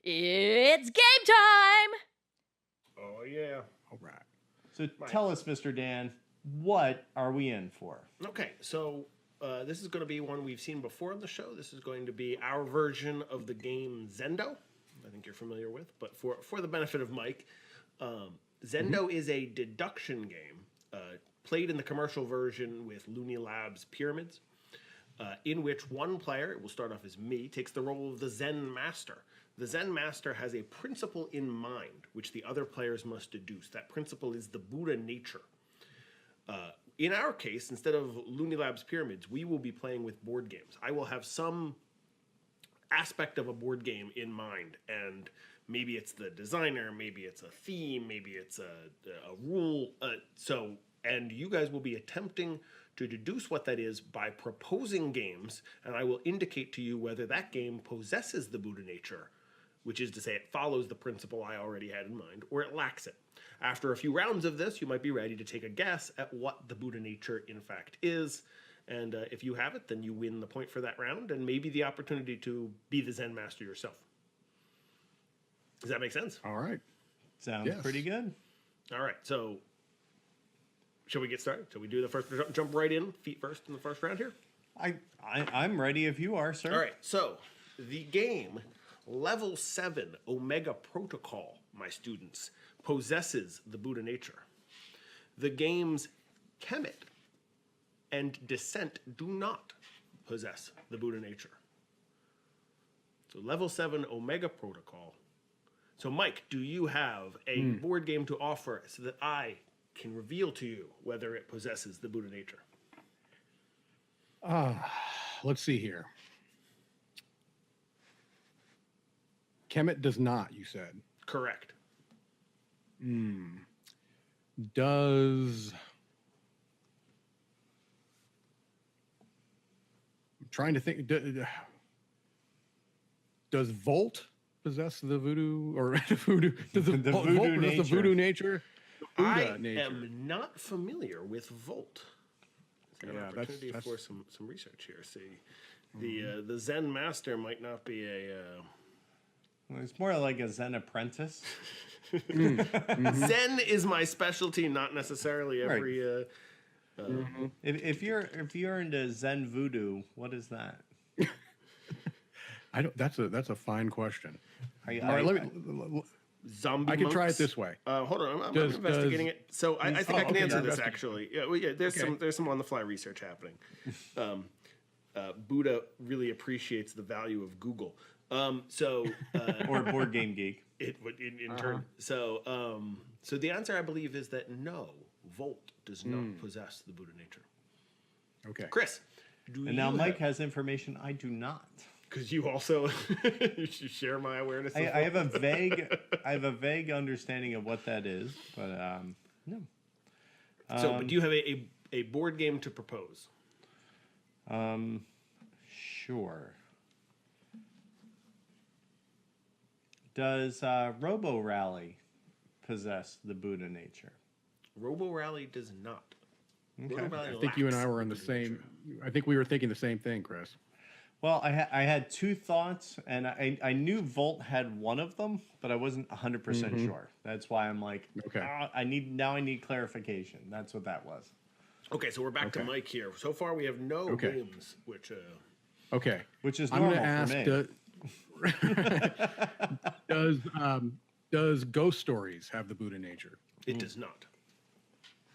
It's game time! Oh, yeah. All right. So tell us, Mr. Dan, what are we in for? Okay, so this is going to be one we've seen before on the show. This is going to be our version of the game Zendo. I think you're familiar with, but for the benefit of Mike, Zendo is a deduction game played in the commercial version with Looney Labs Pyramids, in which one player, it will start off as me, takes the role of the Zen Master. The Zen Master has a principle in mind, which the other players must deduce. That principle is the Buddha nature. In our case, instead of Looney Labs Pyramids, we will be playing with board games. I will have some aspect of a board game in mind, and maybe it's the designer, maybe it's a theme, maybe it's a rule. And you guys will be attempting to deduce what that is by proposing games, and I will indicate to you whether that game possesses the Buddha nature, which is to say it follows the principle I already had in mind, or it lacks it. After a few rounds of this, you might be ready to take a guess at what the Buddha nature in fact is, and if you have it, then you win the point for that round, and maybe the opportunity to be the Zen Master yourself. Does that make sense? All right. Sounds pretty good. All right, so shall we get started? Shall we do the first jump right in, feet first in the first round here? I'm ready if you are, sir. All right, so the game Level 7 Omega Protocol, my students, possesses the Buddha nature. The games Kemet and Descent do not possess the Buddha nature. So Level 7 Omega Protocol. So Mike, do you have a board game to offer so that I can reveal to you whether it possesses the Buddha nature? Let's see here. Kemet does not, you said. Correct. Does... I'm trying to think. Does Volt possess the voodoo or voodoo? Does the voodoo Volt possess the nature. voodoo nature? I am not familiar with Volt. It's an Yeah, opportunity that's- for some research here. See, the Zen Master might not be a Well, it's more like a Zen apprentice. Zen is my specialty, not necessarily every. If you're into Zen voodoo, what is that? I don't. That's a fine question. All All right, let me. Zombie I can try it monks. this way. Hold on, I'm Does- investigating it. So I think I can okay, answer you're this investigating. actually. Yeah, well, yeah. There's some on the fly research happening. Buddha really appreciates the value of Google. Or Board Game Geek. It would in turn. So the answer I believe is that no, Volt does not possess the Buddha nature. Okay. Chris, do And now Mike has information I do not. because you also you share my awareness. I have a vague understanding of what that is, but no. But do you have a board game to propose? Sure. Does Robo Rally possess the Buddha nature? Robo Rally does not. Robo Rally I think you and I lacks were on the same. I think we were thinking the same thing, Chris. Well, I had two thoughts, and I knew Volt had one of them, but I wasn't 100% sure. That's why I'm like, Okay. I need clarification. That's what that was. Okay, so we're back to Mike here. So far, we have no games which. Okay. Which is I'm normal going to ask. for me. Does Does Ghost Stories have the Buddha nature? It does not.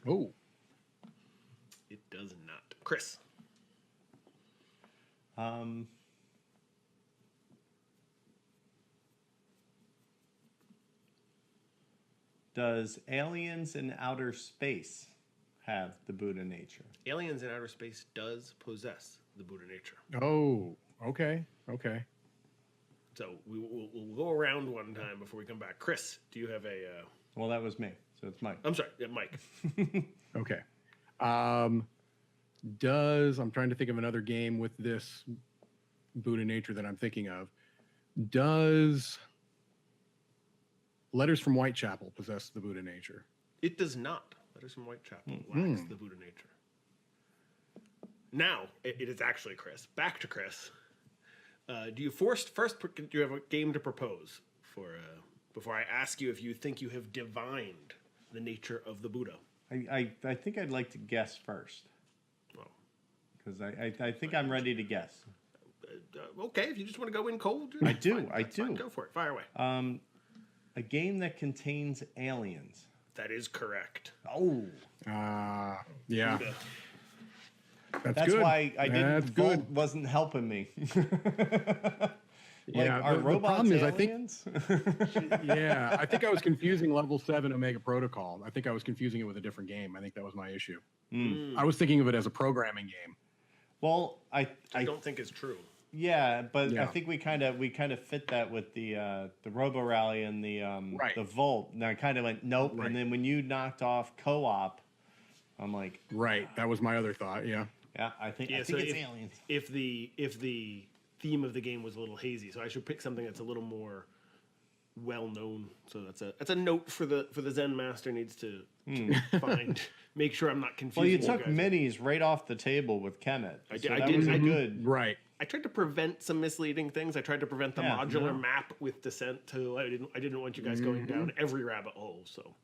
Oh. It does not. Chris. Does Aliens in Outer Space have the Buddha nature? Aliens in Outer Space does possess the Buddha nature. Oh, okay. Okay. So we'll go around one time before we come back. Chris, do you have a... Well, that was me, so it's Mike. I'm sorry, yeah, Mike. Okay. I'm trying to think of another game with this Buddha nature that I'm thinking of. Does Letters from Whitechapel possess the Buddha nature? It does not. Letters from Whitechapel lacks the Buddha nature. Now, it is actually Chris. Back to Chris. Do you do you have a game to propose for before I ask you if you think you have divined the nature of the Buddha? I think I'd like to guess first. Well, because I think I'm ready to guess. Okay, if you just want to go in cold. I do. Fine, I do. Fine. Go for it. Fire away. A game that contains aliens. That is correct. Oh. Yeah. Buddha. That's good. why I didn't. That's Volt good. wasn't helping me. Yeah, are the robots problem is, aliens? Yeah, I think I was confusing Level 7 Omega Protocol. I think I was confusing it with a different game. I think that was my issue. I was thinking of it as a programming game. Well, I don't think it's true. Yeah, but Yeah. I think we kind of fit that with the Robo Rally and the the Volt. And I kind of went nope. Right. And then when you knocked off co-op, I'm like, Right, that was my other thought. Yeah. yeah, I think it's aliens. If the theme of the game was a little hazy, so I should pick something that's a little more well known. So that's a note for the Zen Master needs to find. Make sure I'm not confusing. Well, you guys. took minis right off the table with Kemet. I So did. that was I a did. good. Right. I tried to prevent some misleading things. I tried to prevent the Yeah, modular map with Descent too. I didn't want you guys going down every rabbit hole. So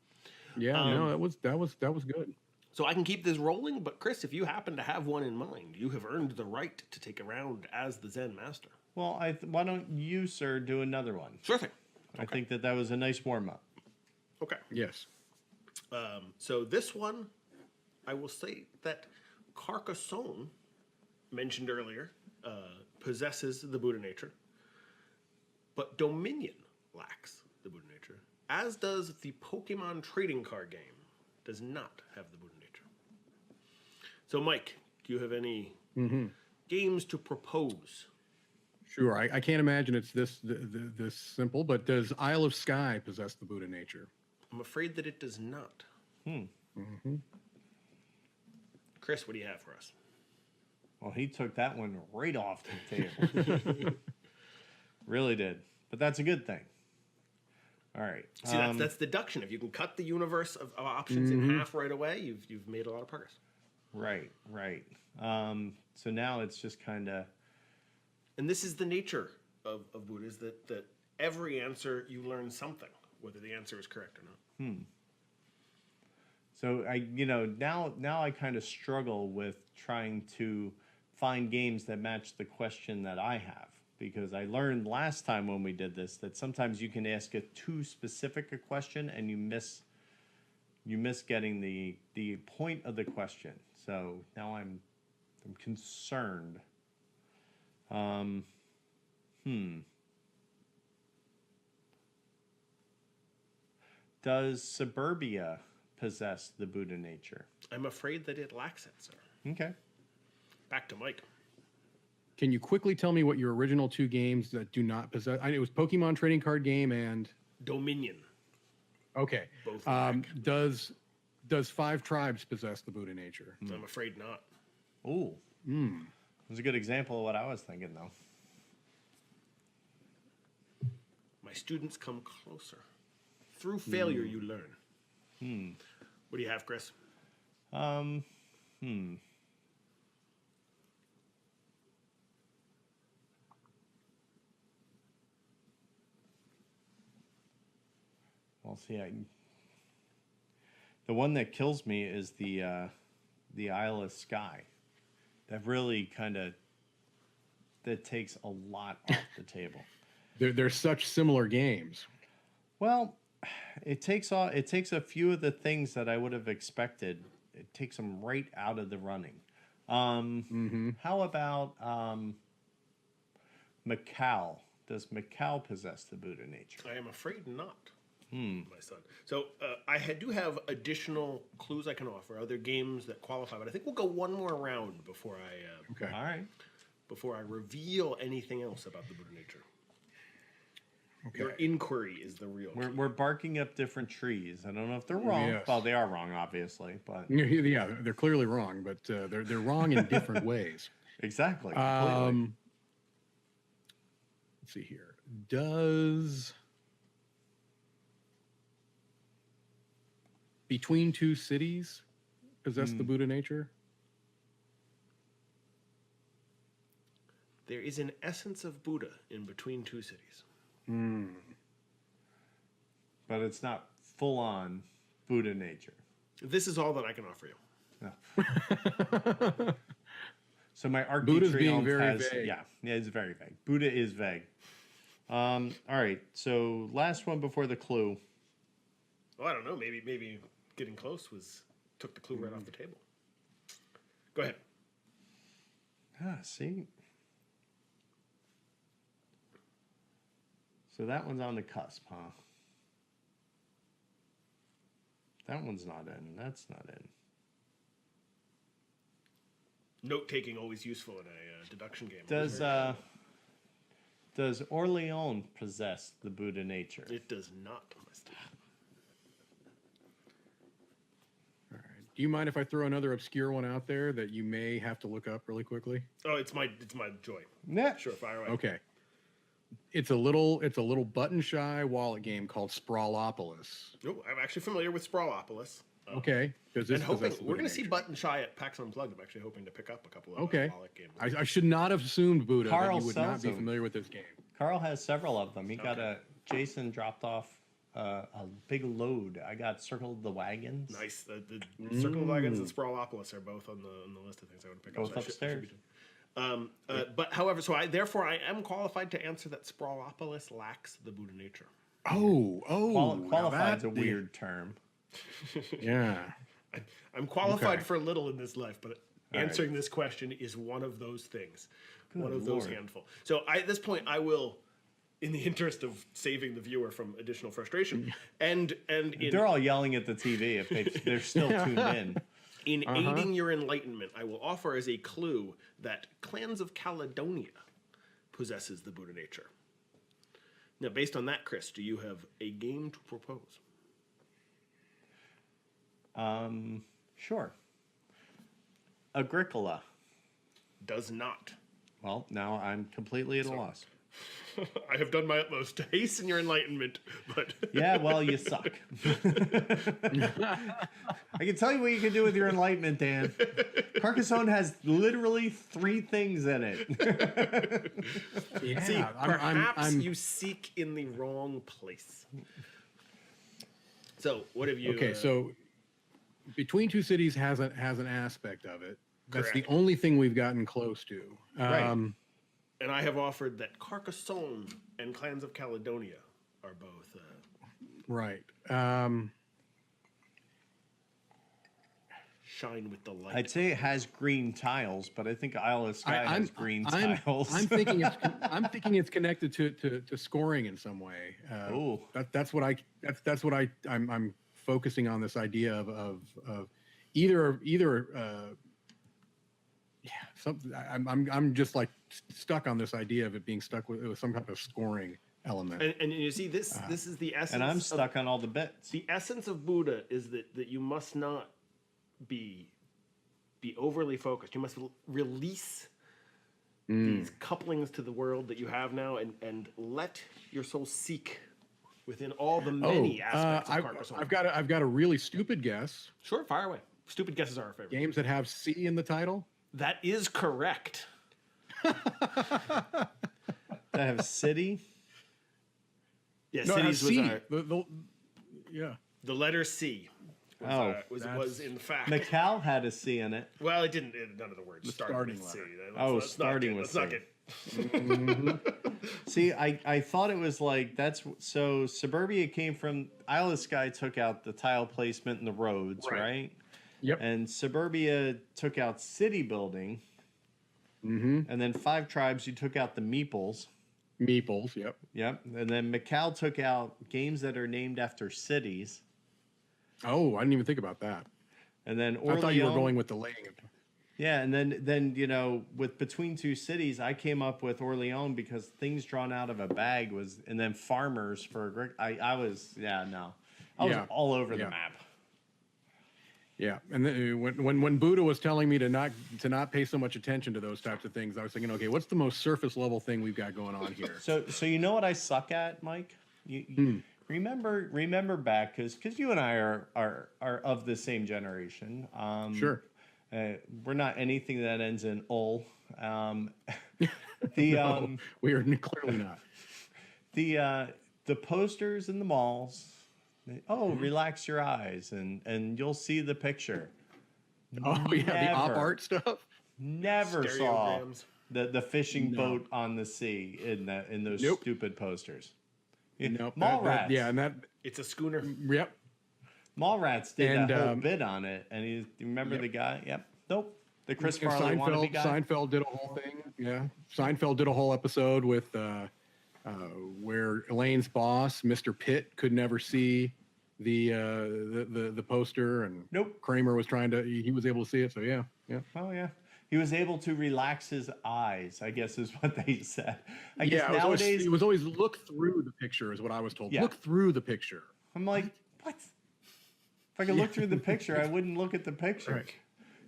Yeah, no, that was good. So I can keep this rolling, but Chris, if you happen to have one in mind, you have earned the right to take a round as the Zen Master. Well, why don't you, sir, do another one? Sure thing. I think that was a nice warm up. Okay. Yes. So this one, I will say that Carcassonne, mentioned earlier, possesses the Buddha nature, but Dominion lacks the Buddha nature, as does the Pokemon trading card game, does not have the Buddha nature. So, Mike, do you have any games to propose? Sure. I can't imagine it's this simple, but does Isle of Skye possess the Buddha nature? I'm afraid that it does not. Chris, what do you have for us? Well, he took that one right off the table. Really did. But that's a good thing. All right. See, that's deduction. If you can cut the universe of options in half right away, you've made a lot of progress. Right. So now it's just kind of... And this is the nature of Buddha, is that every answer you learn something, whether the answer is correct or not. So now I kind of struggle with trying to find games that match the question that I have, because I learned last time when we did this that sometimes you can ask too specific a question and you miss getting the point of the question. So now I'm concerned. Does Suburbia possess the Buddha nature? I'm afraid that it lacks it, sir. Okay. Back to Mike. Can you quickly tell me what your original two games that do not possess? It was Pokemon trading card game and Dominion. Okay. Both lack. Does Five Tribes possess the Buddha nature? I'm afraid not. Ooh. That's a good example of what I was thinking, though. My students come closer. Through failure, you learn. What do you have, Chris? Well, see, the one that kills me is the Isle of Skye. That really that takes a lot off the table. They're such similar games. Well, it takes a few of the things that I would have expected. It takes them right out of the running. How about Macau? Does Macau possess the Buddha nature? I am afraid not, my son. So I do have additional clues I can offer, other games that qualify, but I think we'll go one more round before I Okay. All right. before I reveal anything else about the Buddha nature. Okay. Your inquiry is the real. We're barking up different trees. I don't know if they're wrong. Yes. Well, they are wrong, obviously, but Yeah, they're clearly wrong, but they're wrong in different ways. exactly. Completely. Let's see here. Does Between Two Cities possess the Buddha nature? There is an essence of Buddha in Between Two Cities. But it's not full on Buddha nature. This is all that I can offer you. No. So my Arc de Buddha's being Triomphe very has vague. yeah, it's very vague. Buddha is vague. All right. So last one before the clue. Well, I don't know. Maybe getting close took the clue right off the table. Go ahead. See. So that one's on the cusp, huh? That one's not in. That's not in. Note taking always useful in a deduction game. Does Orleans possess the Buddha nature? It does not, my Steve. All right. Do you mind if I throw another obscure one out there that you may have to look up really quickly? Oh, it's my joy. Yeah. Sure, fire away. Okay. It's a little button shy wallet game called Sprawlopolis. Oh, I'm actually familiar with Sprawlopolis. Okay. Does this And hoping possess the we're Buddha going to see nature? Button Shy at PAX Unplugged. I'm actually hoping to pick up a couple of Okay. wallet games. I should not have assumed, Buddha, Carl that you would not sells be them. familiar with this game. Carl has several of them. Jason dropped off a big load. I got Circle of the Wagons. Nice. The Circle of Wagons and Sprawlopolis are both on the list of things I would pick up. Both upstairs. But however, so I am qualified to answer that Sprawlopolis lacks the Buddha nature. Qualified's a weird term. Yeah. I'm qualified Okay. for little in this life, but answering this question is one of those things. One of those handful. So at this point, I will, in the interest of saving the viewer from additional frustration, and They're all yelling at the TV if they're still tuned in. in aiding your enlightenment, I will offer as a clue that Clans of Caledonia possesses the Buddha nature. Now, based on that, Chris, do you have a game to propose? Sure. Agricola. Does not. Well, now I'm completely at a loss. I have done my utmost to hasten your enlightenment, but Yeah, well, you suck. I can tell you what you can do with your enlightenment, Dan. Carcassonne has literally 3 things in it. Yeah. see, perhaps you seek in the wrong place. So, what have you? Okay, so Between Two Cities has an aspect of it. That's Correct. the only thing we've gotten close to. Right. And I have offered that Carcassonne and Clans of Caledonia are both. Right. Shine with the light. I'd say it has green tiles, but I think Isle of Skye has green tiles. I'm thinking it's connected to scoring in some way. That's what I'm focusing on, this idea of either something. I'm just like stuck on this idea of it being stuck with some kind of scoring element. And you see, this is the essence. And I'm stuck on all the bits. The essence of Buddha is that you must not be overly focused. You must release these couplings to the world that you have now, and let your soul seek within all the many aspects of Carcassonne. I've got a really stupid guess. Sure, fire away. Stupid guesses are our favorite. Games that have C in the title. That is correct. I have city. Yeah, No, it has cities was C. our, Yeah. the letter C. Was in fact. Macau had a C in it. Well, it didn't. None of the words started starting with C. letter. Let's not starting get- with let's not C. get See, I thought it was like so Suburbia came from Isle of Skye took out the tile placement and the roads, right? Yep. And Suburbia took out city building. And then Five Tribes, you took out the meeples. Meeples, yep. Yep. And then Macau took out games that are named after cities. Oh, I didn't even think about that. And then Orleans, I thought you were going with the laying of. Yeah, and then with Between Two Cities, I came up with Orleans because things drawn out of a bag was, and then farmers for I was all over the map. Yeah, and then when Buddha was telling me to not pay so much attention to those types of things, I was thinking, okay, what's the most surface level thing we've got going on here? So you know what I suck at, Mike? You remember back because you and I are of the same generation. Sure. We're not anything that ends in ul. No, we are clearly not. The posters in the malls. Relax your eyes and you'll see the picture. Oh yeah, the op art stuff. Never saw the fishing boat on the sea in those stupid posters. Nope. Mallrats. And that It's a schooner. Yep. Mallrats did that whole bit on it, and you remember the guy? Yep. Nope. The Chris Farley wannabe guy. Seinfeld did a whole thing. Yeah. Seinfeld did a whole episode with where Elaine's boss, Mr. Pitt, could never see the poster, and Kramer was he was able to see it. So yeah. Oh yeah. He was able to relax his eyes, I guess is what they said. I guess nowadays it was always look through the picture is what I was told. Yeah. Look through the picture. I'm like, what? If I could look through the picture, I wouldn't look at the picture. Right.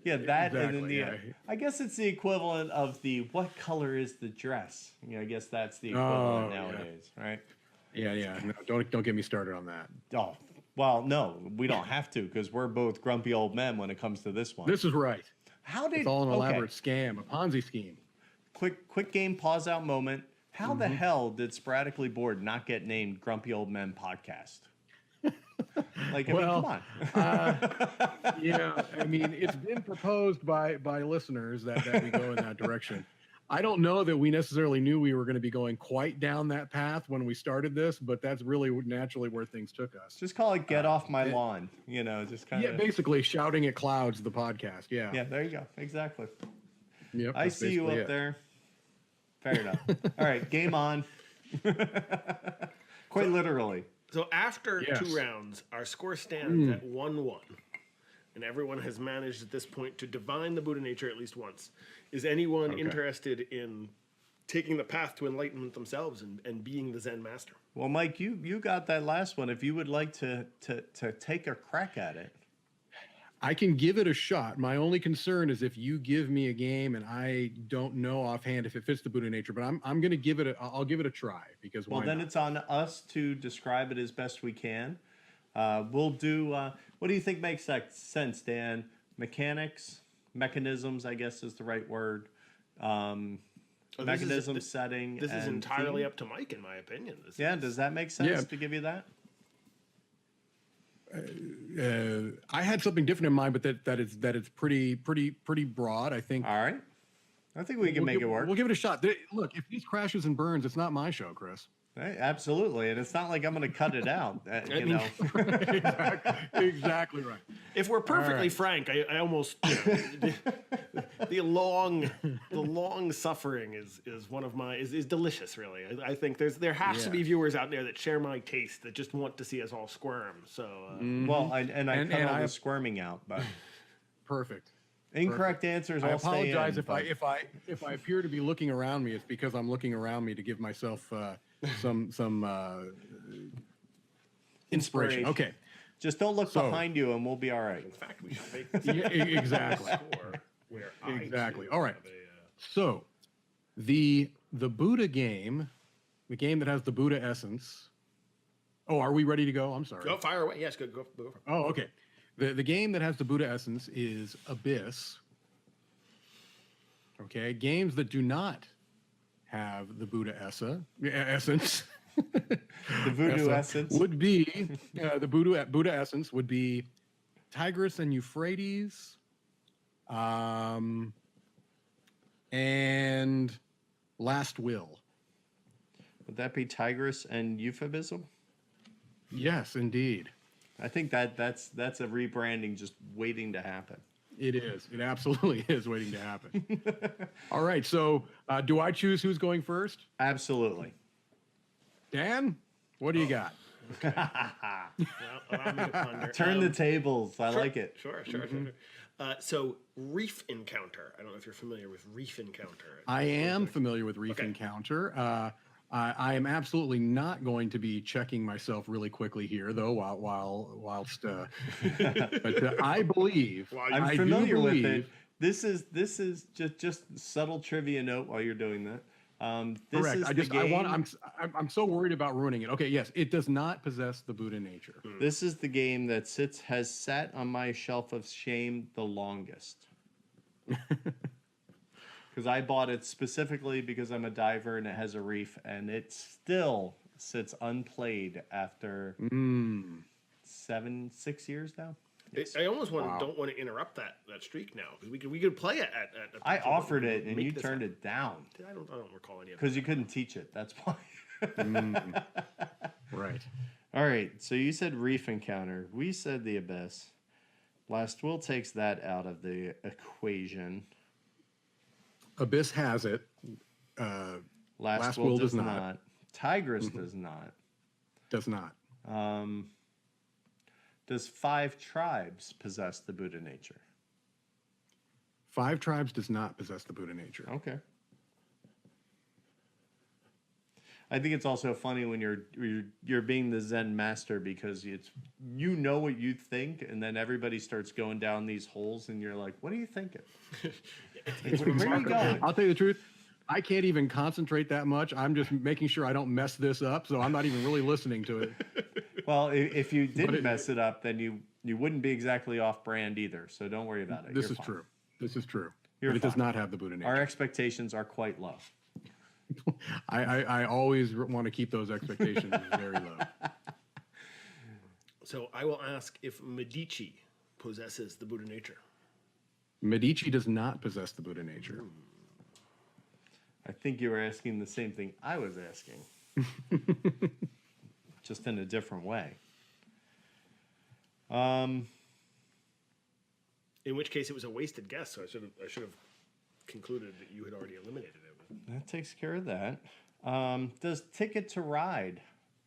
Yeah, that exactly, and then I guess it's the equivalent of the what color is the dress? I guess that's the equivalent nowadays, right? Yeah. No, don't get me started on that. Oh, well, no, we don't have to because we're both grumpy old men when it comes to this one. This is right. It's all an elaborate scam, a Ponzi scheme. Quick game pause out moment. How the hell did Sporadically Bored not get named Grumpy Old Men Podcast? Like, come on. Yeah, I mean, it's been proposed by listeners that we go in that direction. I don't know that we necessarily knew we were going to be going quite down that path when we started this, but that's really naturally where things took us. Just call it Get Off My Lawn, just kind of. Yeah, basically Shouting at Clouds, the podcast. Yeah. Yeah, there you go. Exactly. Yep, I see you up there. Fair enough. All right, game on. Quite literally. So after 2 rounds, our score stands at 1-1. And everyone has managed at this point to divine the Buddha nature at least once. Is anyone interested in taking the path to enlightenment themselves and being the Zen master? Well, Mike, you got that last one. If you would like to take a crack at it. I can give it a shot. My only concern is if you give me a game and I don't know offhand if it fits the Buddha nature, but I'm going to give it I'll give it a try because why not? It's on us to describe it as best we can. We'll do. What do you think makes sense, Dan? Mechanisms, I guess is the right word. Mechanism setting. This is entirely up to Mike, in my opinion. Does that make sense to give you that? I had something different in mind, but that it's pretty broad. I think. All right. I think we can make it work. We'll give it a shot. Look, if these crashes and burns, it's not my show, Chris. Hey, absolutely, and it's not like I'm going to cut it out. Exactly right. If we're perfectly frank, I almost the long suffering is one of my is delicious. Really, I think there has to be viewers out there that share my taste that just want to see us all squirm. So I cut all the squirming out, but perfect. Incorrect answers. I apologize if I appear to be looking around me. It's because I'm looking around me to give myself some inspiration. Okay, just don't look behind you, and we'll be all right. In fact, we should make this exactly. Exactly. All right. So, the Buddha game, the game that has the Buddha essence. Oh, are we ready to go? I'm sorry. Go fire away. Yes, go. Oh, okay. The game that has the Buddha essence is Abyss. Okay, games that do not have the Buddha essence. The voodoo essence would be the Buddha essence would be Tigris and Euphrates, and Last Will. Would that be Tigress and Euphemism? Yes, indeed. I think that's a rebranding just waiting to happen. It is. It absolutely is waiting to happen. All right. So do I choose who's going first? Absolutely. Dan, what do you got? Well, allow me to ponder. Turn the tables. I like it. Sure. So Reef Encounter. I don't know if you're familiar with Reef Encounter. I am familiar with Reef Encounter. I am absolutely not going to be checking myself really quickly here, though. Whilst, but I believe I'm familiar with it. This is just subtle trivia note while you're doing that. Correct. I'm so worried about ruining it. Okay, yes, it does not possess the Buddha nature. This is the game that has sat on my shelf of shame the longest. Because I bought it specifically because I'm a diver and it has a reef, and it still sits unplayed after 6 years now. Yes. I almost don't want to interrupt that streak now, because we could play it at I offered it and you turned it down. I don't recall any of it. Because you couldn't teach it. That's why. Right. All right. So you said Reef Encounter. We said the Abyss. Last Will takes that out of the equation. Abyss has it. Last Will does not. Tigress does not. Does not. Does Five Tribes possess the Buddha nature? Five Tribes does not possess the Buddha nature. Okay. I think it's also funny when you're being the Zen master, because you know what you think, and then everybody starts going down these holes, and you're like, "What are you thinking? Where are you going?" I'll tell you the truth. I can't even concentrate that much. I'm just making sure I don't mess this up, so I'm not even really listening to it. Well, if you didn't mess it up, then you wouldn't be exactly off brand either. So don't worry about it. This is true. This is true. But it does not have the Buddha nature. Our expectations are quite low. I always want to keep those expectations very low. So I will ask if Medici possesses the Buddha nature. Medici does not possess the Buddha nature. I think you were asking the same thing I was asking. Just in a different way. In which case it was a wasted guess, so I should have concluded that you had already eliminated it. That takes care of that. Does Ticket to Ride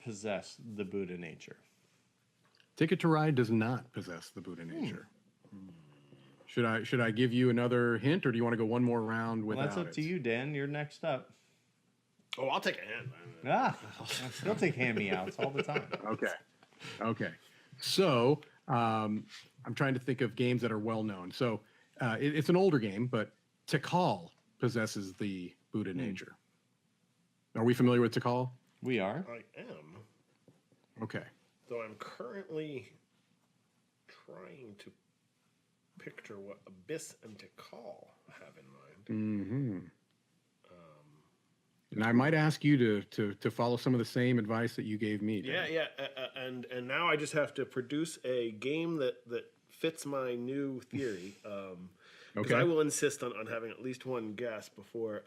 possess the Buddha nature? Ticket to Ride does not possess the Buddha nature. Should I give you another hint, or do you want to go one more round without it? Well, that's up to you, Dan. You're next up. Oh, I'll take a hand. I still take hand-me-outs all the time. Okay. So I'm trying to think of games that are well known. So it's an older game, but Tikal possesses the Buddha nature. Are we familiar with Tikal? We are. I am. Okay. Though I'm currently trying to picture what Abyss and Tikal have in mind. Mm-hmm. And I might ask you to follow some of the same advice that you gave me. Dan. Yeah. And now I just have to produce a game that fits my new theory. Because I will insist on having at least one guess before.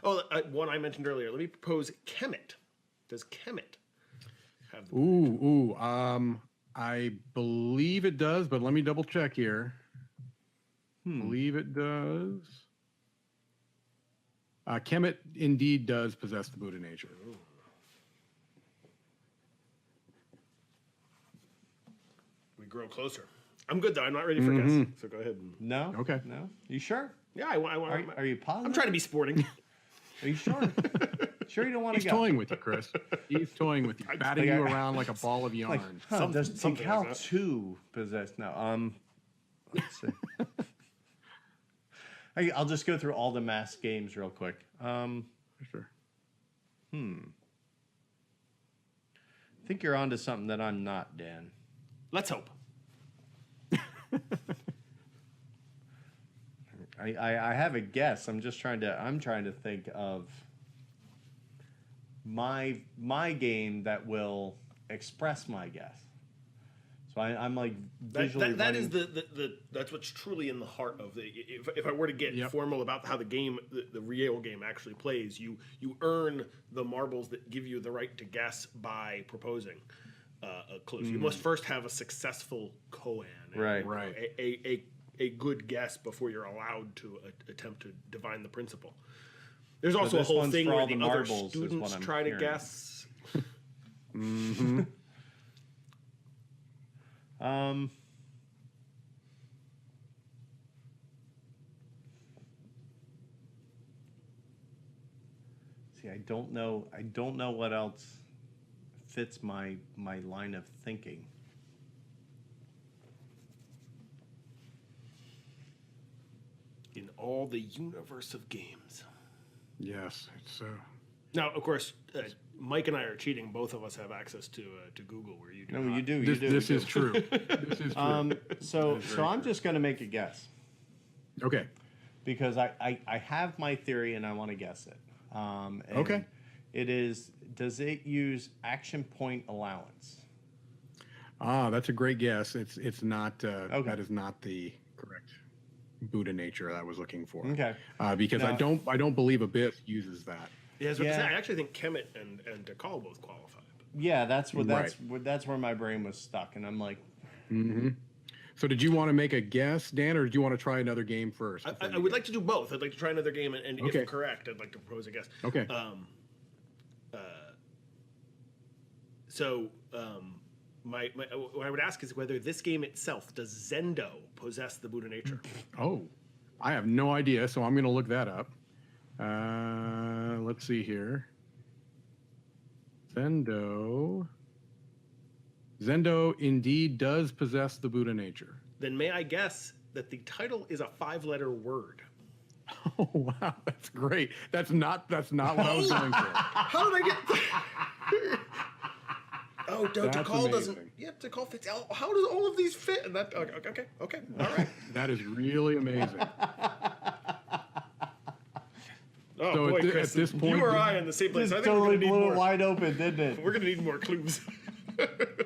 One I mentioned earlier. Let me propose Kemet. Does Kemet have the I believe it does, but let me double check here. Believe it does. Kemet indeed does possess the Buddha nature. Ooh. We grow closer. I'm good though. I'm not ready for guess. So go ahead. No. Okay. No. You sure? Yeah, I want. Are you positive? I'm trying to be sporting. Are you sure? Sure you don't want to He's go? toying with you, Chris. He's toying with you, batting you around like a ball of yarn. Does something Tikal like that. 2 possess? No. Let's see. I'll just go through all the masked games real quick. Sure. I think you're onto something that I'm not, Dan. Let's hope. I have a guess. I'm trying to think of my game that will express my guess. So I'm like visually that is that's what's truly in the heart of the. If I were to get formal about how the game, the real game actually plays, you earn the marbles that give you the right to guess by proposing a clue. So you must first have a successful koan, a good guess before you're allowed to attempt to divine the principle. There's also a whole thing where the other students try to guess. Mm-hmm. See, I don't know what else fits my line of thinking. In all the universe of games. Yes, it's now, of course, Mike and I are cheating. Both of us have access to Google, where you do. No, not. you do. This is true. This is true. So I'm just going to make a guess. Okay. Because I have my theory and I want to guess it. Okay. It is. Does it use action point allowance? That's a great guess. It's not. That is not the correct Buddha nature I was looking for. Okay. Because I don't believe Abyss uses that. Yeah, I actually think Kemet and Dekal both qualify. Yeah, that's where my brain was stuck, and I'm like. Mm-hmm. So did you want to make a guess, Dan, or did you want to try another game first? I would like to do both. I'd like to try another game, and if correct, I'd like to propose a guess. Okay. What I would ask is whether this game itself, does Zendo possess the Buddha nature? Oh, I have no idea, so I'm going to look that up. Let's see here. Zendo indeed does possess the Buddha nature. Then may I guess that the title is a 5-letter word? Oh wow, that's great. That's not what I was going for. How did I get? Oh, Dekal doesn't. Yeah, Dekal fits. How does all of these fit? And that. Okay, all right. That is really amazing. Oh so boy, Chris, at this point, you or I in the same place. I think totally blew it wide open, didn't it? We're gonna need more clues.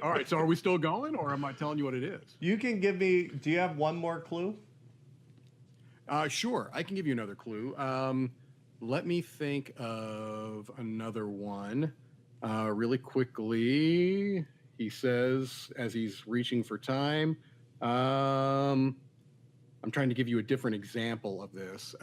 All right, so are we still going, or am I telling you what it is? You can give me. Do you have one more clue? Sure, I can give you another clue. Let me think of another one really quickly. He says, as he's reaching for time, I'm trying to give you a different example of this.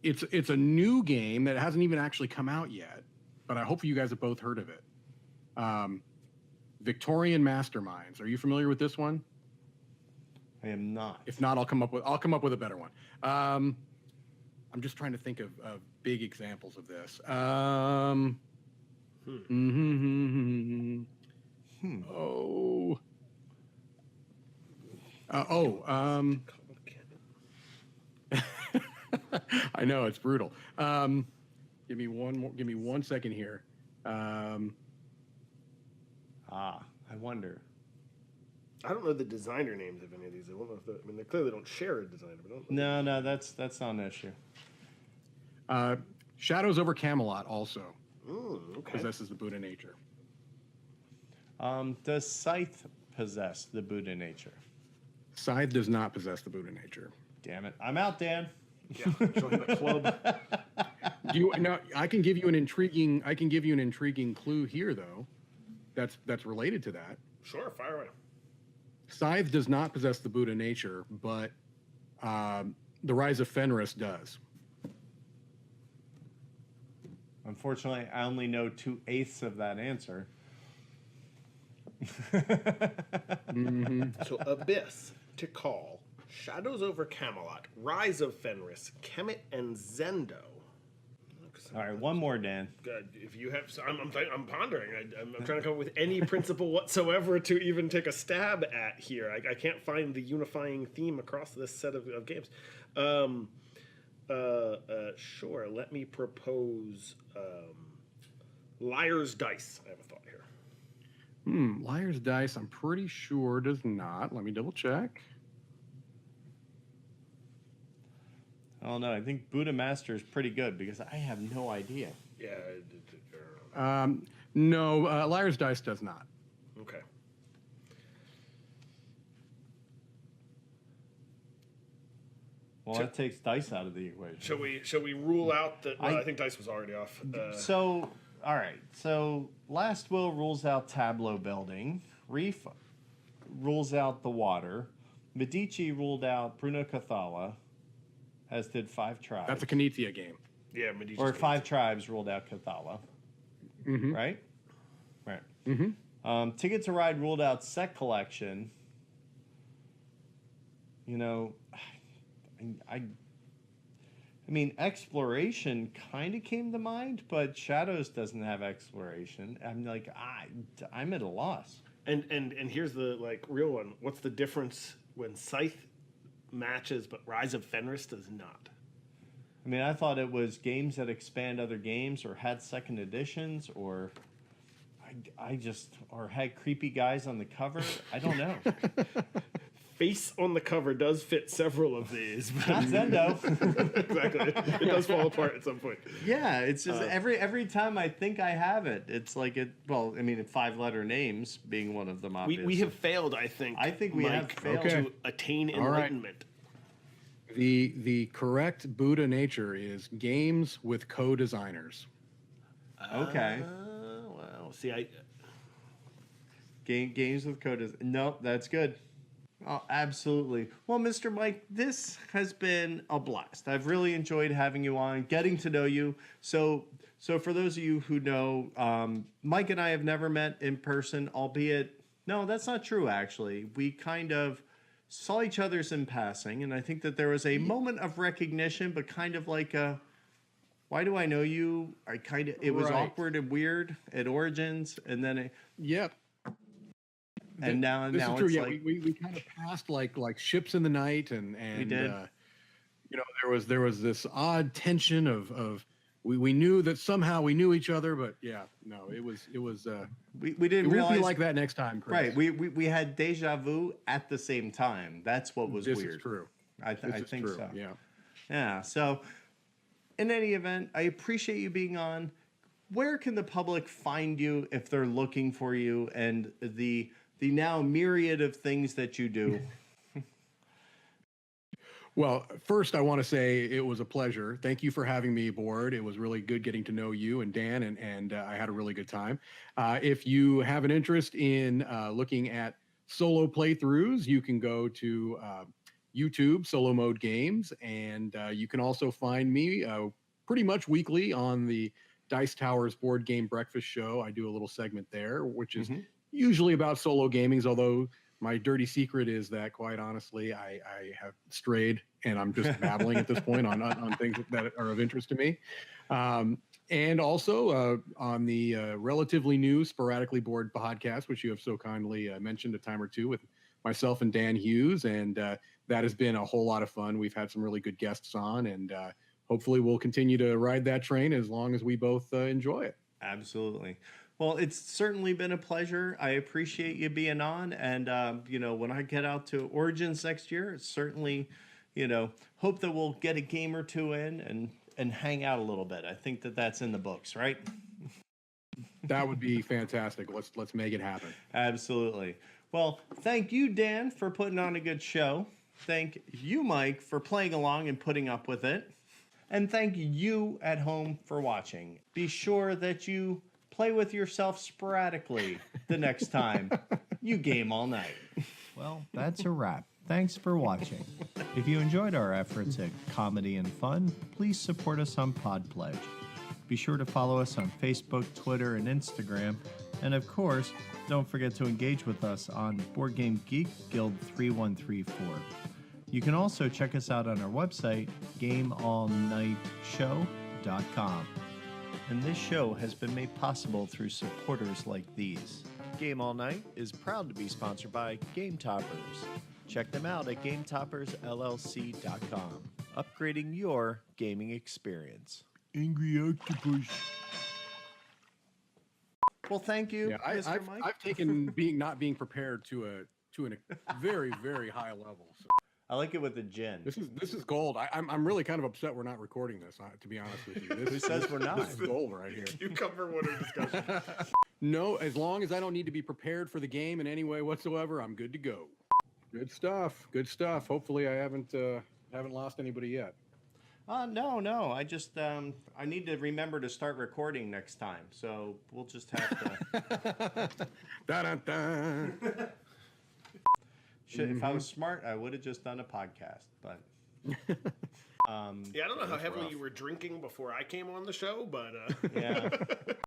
It's a new game that hasn't even actually come out yet, but I hope you guys have both heard of it. Victorian Masterminds. Are you familiar with this one? I am not. If not, I'll come up with a better one. I'm just trying to think of big examples of this. I know it's brutal. Give me 1 second here. I wonder. I don't know the designer names of any of these. I don't know if they clearly don't share a designer. But no, that's not an issue. Shadows over Camelot also okay. possesses the Buddha nature. Does Scythe possess the Buddha nature? Scythe does not possess the Buddha nature. Damn it! I'm out, Dan. Yeah, join the club. I can give you an intriguing clue here, though. That's related to that. Sure, fire away. Scythe does not possess the Buddha nature, but the Rise of Fenris does. Unfortunately, I only know 2/8 of that answer. So Abyss, Tikal, Shadows over Camelot, Rise of Fenris, Kemet, and Zendo. All right, one more, Dan. Good. If you have, I'm pondering. I'm trying to come up with any principle whatsoever to even take a stab at here. I can't find the unifying theme across this set of games. Sure. Let me propose Liar's Dice. I have a thought here. Liar's Dice, I'm pretty sure does not. Let me double check. I don't know. I think Buddha Master is pretty good because I have no idea. Yeah. No, Liar's Dice does not. Okay. Well, that takes dice out of the equation. Shall we rule out that? Well, I think dice was already off. So, all right. So, Last Will rules out tableau building. Reef rules out the water. Medici ruled out Bruno Cathala, as did 5 Tribes. That's a Knizia game. Yeah, Medici. Or 5 Tribes ruled out Cathala. Mm-hmm. Right? Right. Mm-hmm. Ticket to Ride ruled out Set Collection. You know, I mean, Exploration kind of came to mind, but Shadows doesn't have Exploration. I'm like, I'm at a loss. And here's the real one. What's the difference when Scythe matches but Rise of Fenris does not? I mean, I thought it was games that expand other games or had second editions or or had creepy guys on the cover. I don't know. Face on the cover does fit several of these. But Not Zendo. Exactly. It does fall apart at some point. Yeah, it's just every time I think I have it, it's like it. Well, I mean, 5-letter names being one of them. Obviously, we have failed. I think we have failed to attain enlightenment. Right. The correct Buddha nature is games with co-designers. Okay. Well, see, games with co-designers. Nope, that's good. Oh, absolutely. Well, Mr. Mike, this has been a blast. I've really enjoyed having you on, getting to know you. So for those of you who know, Mike and I have never met in person, albeit, no, that's not true, actually. We kind of saw each other's in passing, and I think that there was a moment of recognition, but kind of like a, why do I know you? It was awkward and weird at Origins, and then Yep. And now this now is true. it's Yeah, like we kind of passed like ships in the night, and we did. You know, there was this odd tension of we knew that somehow we knew each other, but yeah, no, it was we didn't it realize won't be like that next time, Chris. Right. We had deja vu at the same time. That's what was This weird. is true. I think true. so. Yeah. Yeah. So, in any event, I appreciate you being on. Where can the public find you if they're looking for you and the now myriad of things that you do? Well, first I want to say it was a pleasure. Thank you for having me aboard. It was really good getting to know you and Dan, and I had a really good time. If you have an interest in looking at solo playthroughs, you can go to YouTube, Solo Mode Games, and you can also find me pretty much weekly on the Dice Towers Board Game Breakfast Show. I do a little segment there, which is usually about solo gamings, although my dirty secret is that, quite honestly, I have strayed and I'm just babbling at this point on things that are of interest to me. And also on the relatively new Sporadically Bored podcast, which you have so kindly mentioned a time or two with myself and Dan Hughes. And that has been a whole lot of fun. We've had some really good guests on, and hopefully we'll continue to ride that train as long as we both enjoy it. Absolutely. Well, it's certainly been a pleasure. I appreciate you being on. And, when I get out to Origins next year, it's certainly, hope that we'll get a game or two in and hang out a little bit. I think that that's in the books, right? That would be fantastic. Let's make it happen. Absolutely. Well, thank you, Dan, for putting on a good show. Thank you, Mike, for playing along and putting up with it. And thank you at home for watching. Be sure that you play with yourself sporadically the next time you game all night. Well, that's a wrap. Thanks for watching. If you enjoyed our efforts at comedy and fun, please support us on Podpledge. Be sure to follow us on Facebook, Twitter, and Instagram. And of course, don't forget to engage with us on Board Game Geek Guild 3134. You can also check us out on our website, gameallnightshow.com. And this show has been made possible through supporters like these. Game All Night is proud to be sponsored by Game Toppers. Check them out at GameToppersLLC.com. Upgrading your gaming experience. Angry Octopus. Well, thank you, Yeah, Mr. Mike. I've taken not being prepared to a very, very high level. So. I like it with the gin. This is gold. I'm really kind of upset we're not recording this. To be honest with you, Who says we're not? This is gold right here. Cucumber water discussion. No, as long as I don't need to be prepared for the game in any way whatsoever, I'm good to go. Good stuff. Good stuff. Hopefully, I haven't lost anybody yet. No. I just I need to remember to start recording next time. So we'll just have to. Da-da-da. If I was smart, I would have just done a podcast. But Yeah, I don't know how heavily you were drinking before I came on the show, but yeah.